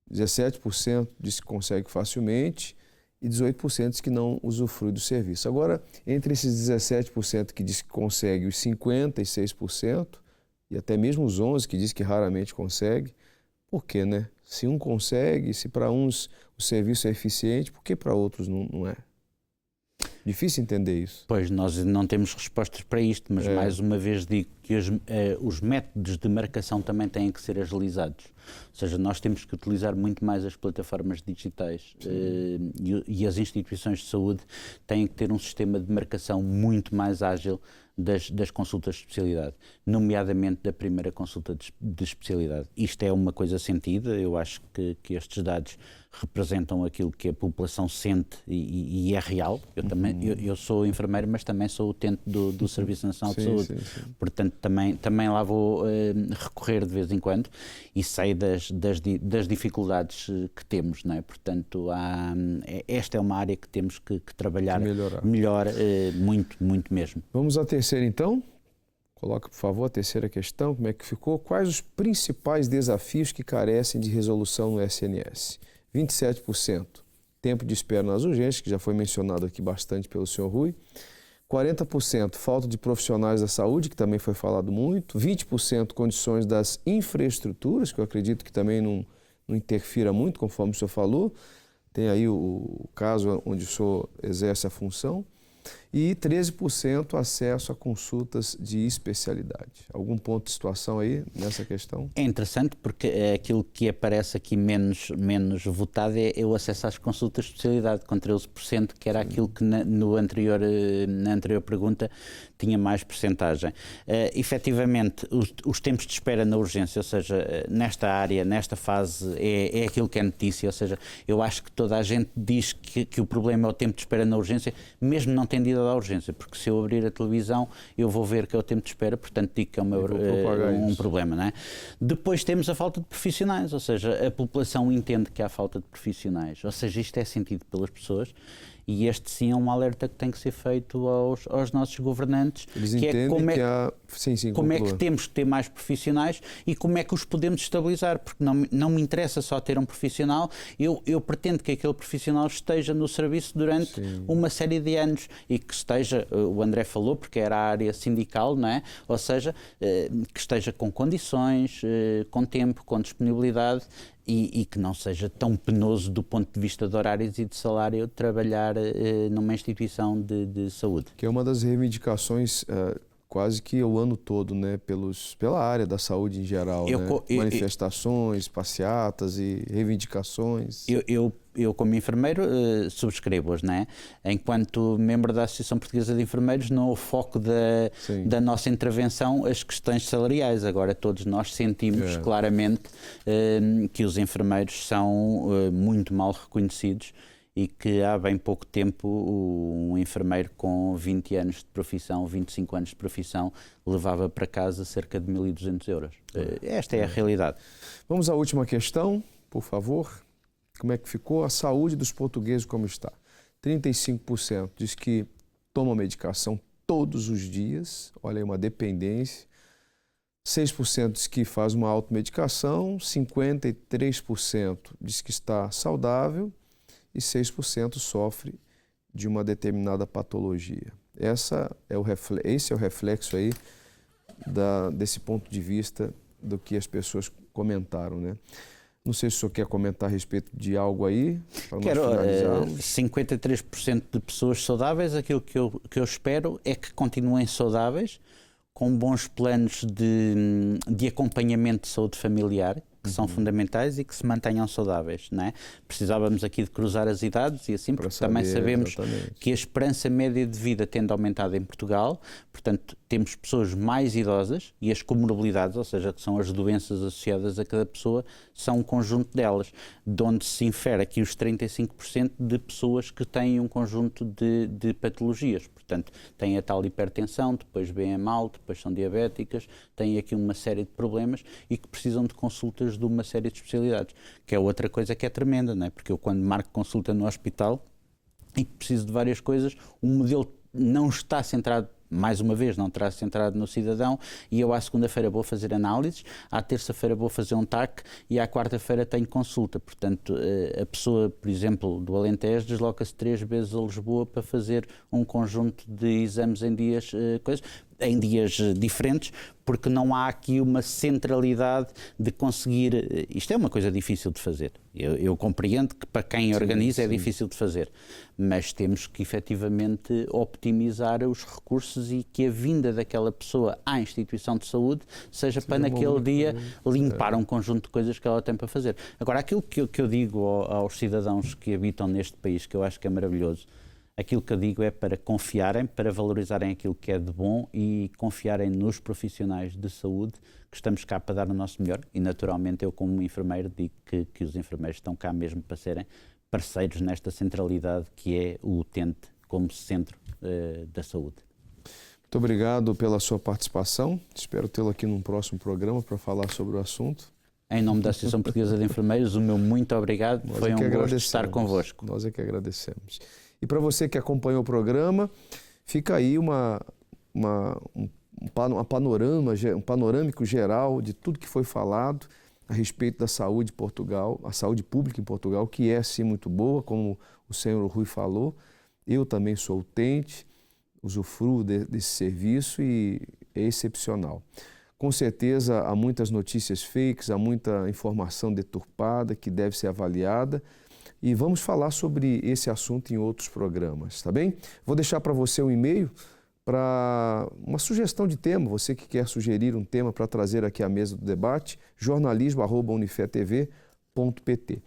17% diz que consegue facilmente e 18% diz que não usufrui do serviço. Agora, entre esses 17% que diz que consegue e os 56%, e até mesmo os 11% que diz que raramente consegue, por quê, né? Se um consegue, se para uns o serviço é eficiente, por que para outros não é? Difícil entender isso. Pois, nós não temos respostas para isto, mas mais uma vez digo que os métodos de marcação também têm que ser agilizados. Ou seja, nós temos que utilizar muito mais as plataformas digitais e as instituições de saúde têm que ter um sistema de marcação muito mais ágil das consultas de especialidade, nomeadamente da primeira consulta de especialidade. Isto é uma coisa sentida, eu acho que estes dados representam aquilo que a população sente e é real. Eu sou enfermeiro, mas também sou utente do Serviço Nacional de Saúde. Sim. Portanto, também lá vou recorrer de vez em quando e sei das dificuldades que temos, não é? Portanto, esta é uma área que temos que trabalhar melhor, muito mesmo. Vamos à terceira, então. Coloca, por favor, a terceira questão. Como é que ficou? Quais os principais desafios que carecem de resolução no SNS? 27%, tempo de espera nas urgências, que já foi mencionado aqui bastante pelo senhor Rui. 40%, falta de profissionais da saúde, que também foi falado muito. 20%, condições das infraestruturas, que eu acredito que também não interfira muito, conforme o senhor falou. Tem aí o caso onde o senhor exerce a função. E 13% acesso a consultas de especialidade. Algum ponto de situação aí nessa questão? É interessante porque aquilo que aparece aqui menos votado é o acesso às consultas de especialidade, com 13%, que era aquilo que na anterior pergunta tinha mais percentagem. Efetivamente, os tempos de espera na urgência, ou seja, nesta área, nesta fase, é aquilo que é notícia, ou seja, eu acho que toda a gente diz que o problema é o tempo de espera na urgência, mesmo não tendo ido à urgência, porque se eu abrir a televisão eu vou ver que é o tempo de espera, portanto digo que é um problema, não é? Depois temos a falta de profissionais, ou seja, a população entende que há falta de profissionais, ou seja, isto é sentido pelas pessoas e este sim é um alerta que tem que ser feito aos nossos governantes. Eles entendem que há... como é que temos que ter mais profissionais e como é que os podemos estabilizar, porque não me interessa só ter um profissional, eu pretendo que aquele profissional esteja no serviço durante uma série de anos e que esteja, o André falou, porque era a área sindical, não é? Ou seja, que esteja com condições, com tempo, com disponibilidade e que não seja tão penoso do ponto de vista de horários e de salário trabalhar numa instituição de saúde. Que é uma das reivindicações quase que o ano todo, né? Pela área da saúde em geral, né? Manifestações, passeatas e reivindicações. Eu como enfermeiro, subscrevo-as, não é? Enquanto membro da Associação Portuguesa de Enfermeiros, não o foco da nossa intervenção as questões salariais. Agora, todos nós sentimos claramente que os enfermeiros são muito mal reconhecidos e que há bem pouco tempo um enfermeiro com 20 anos de profissão, 25 anos de profissão, levava para casa cerca de 1.200 euros. Esta é a realidade. Vamos à última questão, por favor. Como é que ficou? A saúde dos portugueses como está? 35% diz que toma medicação todos os dias, olha aí, uma dependência. 6% diz que faz uma automedicação, 53% diz que está saudável e 6% sofre de uma determinada patologia. esse é o reflexo aí desse ponto de vista do que as pessoas comentaram, né? Não sei se o senhor quer comentar a respeito de algo aí, para nós finalizarmos. 53% de pessoas saudáveis, aquilo que eu espero é que continuem saudáveis, com bons planos de acompanhamento de saúde familiar, que são fundamentais e que se mantenham saudáveis, não é? Precisávamos aqui de cruzar as idades e assim, porque também sabemos que a esperança média de vida tende aumentado em Portugal, portanto, temos pessoas mais idosas e as comorbilidades, ou seja, que são as doenças associadas a cada pessoa, são um conjunto delas, de onde se infere aqui os 35% de pessoas que têm um conjunto de patologias. Portanto, têm a tal hipertensão, depois bem mal, depois são diabéticas, têm aqui uma série de problemas e que precisam de consultas de uma série de especialidades, que é outra coisa que é tremenda, não é? Porque eu quando marco consulta no hospital e preciso de várias coisas, o modelo não está centrado, mais uma vez, não está centrado no cidadão, e eu à segunda-feira vou fazer análises, à terça-feira vou fazer um TAC e à quarta-feira tenho consulta. Portanto, a pessoa, por exemplo, do Alentejo, desloca-se 3 vezes a Lisboa para fazer um conjunto de exames em dias diferentes, porque não há aqui uma centralidade de conseguir. Isto é uma coisa difícil de fazer. Eu compreendo que para quem organiza é difícil de fazer, mas temos que efetivamente optimizar os recursos e que a vinda daquela pessoa à instituição de saúde seja para naquele dia limpar um conjunto de coisas que ela tem para fazer. Agora, aquilo que eu digo aos cidadãos que habitam neste país, que eu acho que é maravilhoso, aquilo que eu digo é para confiarem, para valorizarem aquilo que é de bom e confiarem nos profissionais de saúde, que estamos cá para dar o nosso melhor. E, naturalmente, eu como enfermeiro digo que os enfermeiros estão cá mesmo para serem parceiros nesta centralidade que é o utente como centro da saúde. Muito obrigado pela sua participação. Espero tê-lo aqui num próximo programa para falar sobre o assunto. Em nome da Associação Portuguesa de Enfermeiros, o meu muito obrigado. Foi um gosto estar convosco. Nós é que agradecemos. E para você que acompanhou o programa, fica aí um panorâmico geral de tudo que foi falado a respeito da saúde em Portugal, a saúde pública em Portugal, que é sim muito boa, como o senhor Rui falou. Eu também sou utente, usufruo desse serviço e é excepcional. Com certeza há muitas notícias fakes, há muita informação deturpada que deve ser avaliada. E vamos falar sobre esse assunto em outros programas, tá bem? Vou deixar para você um e-mail para uma sugestão de tema, você que quer sugerir um tema para trazer aqui à mesa do debate, jornalismo@unifetv.pt.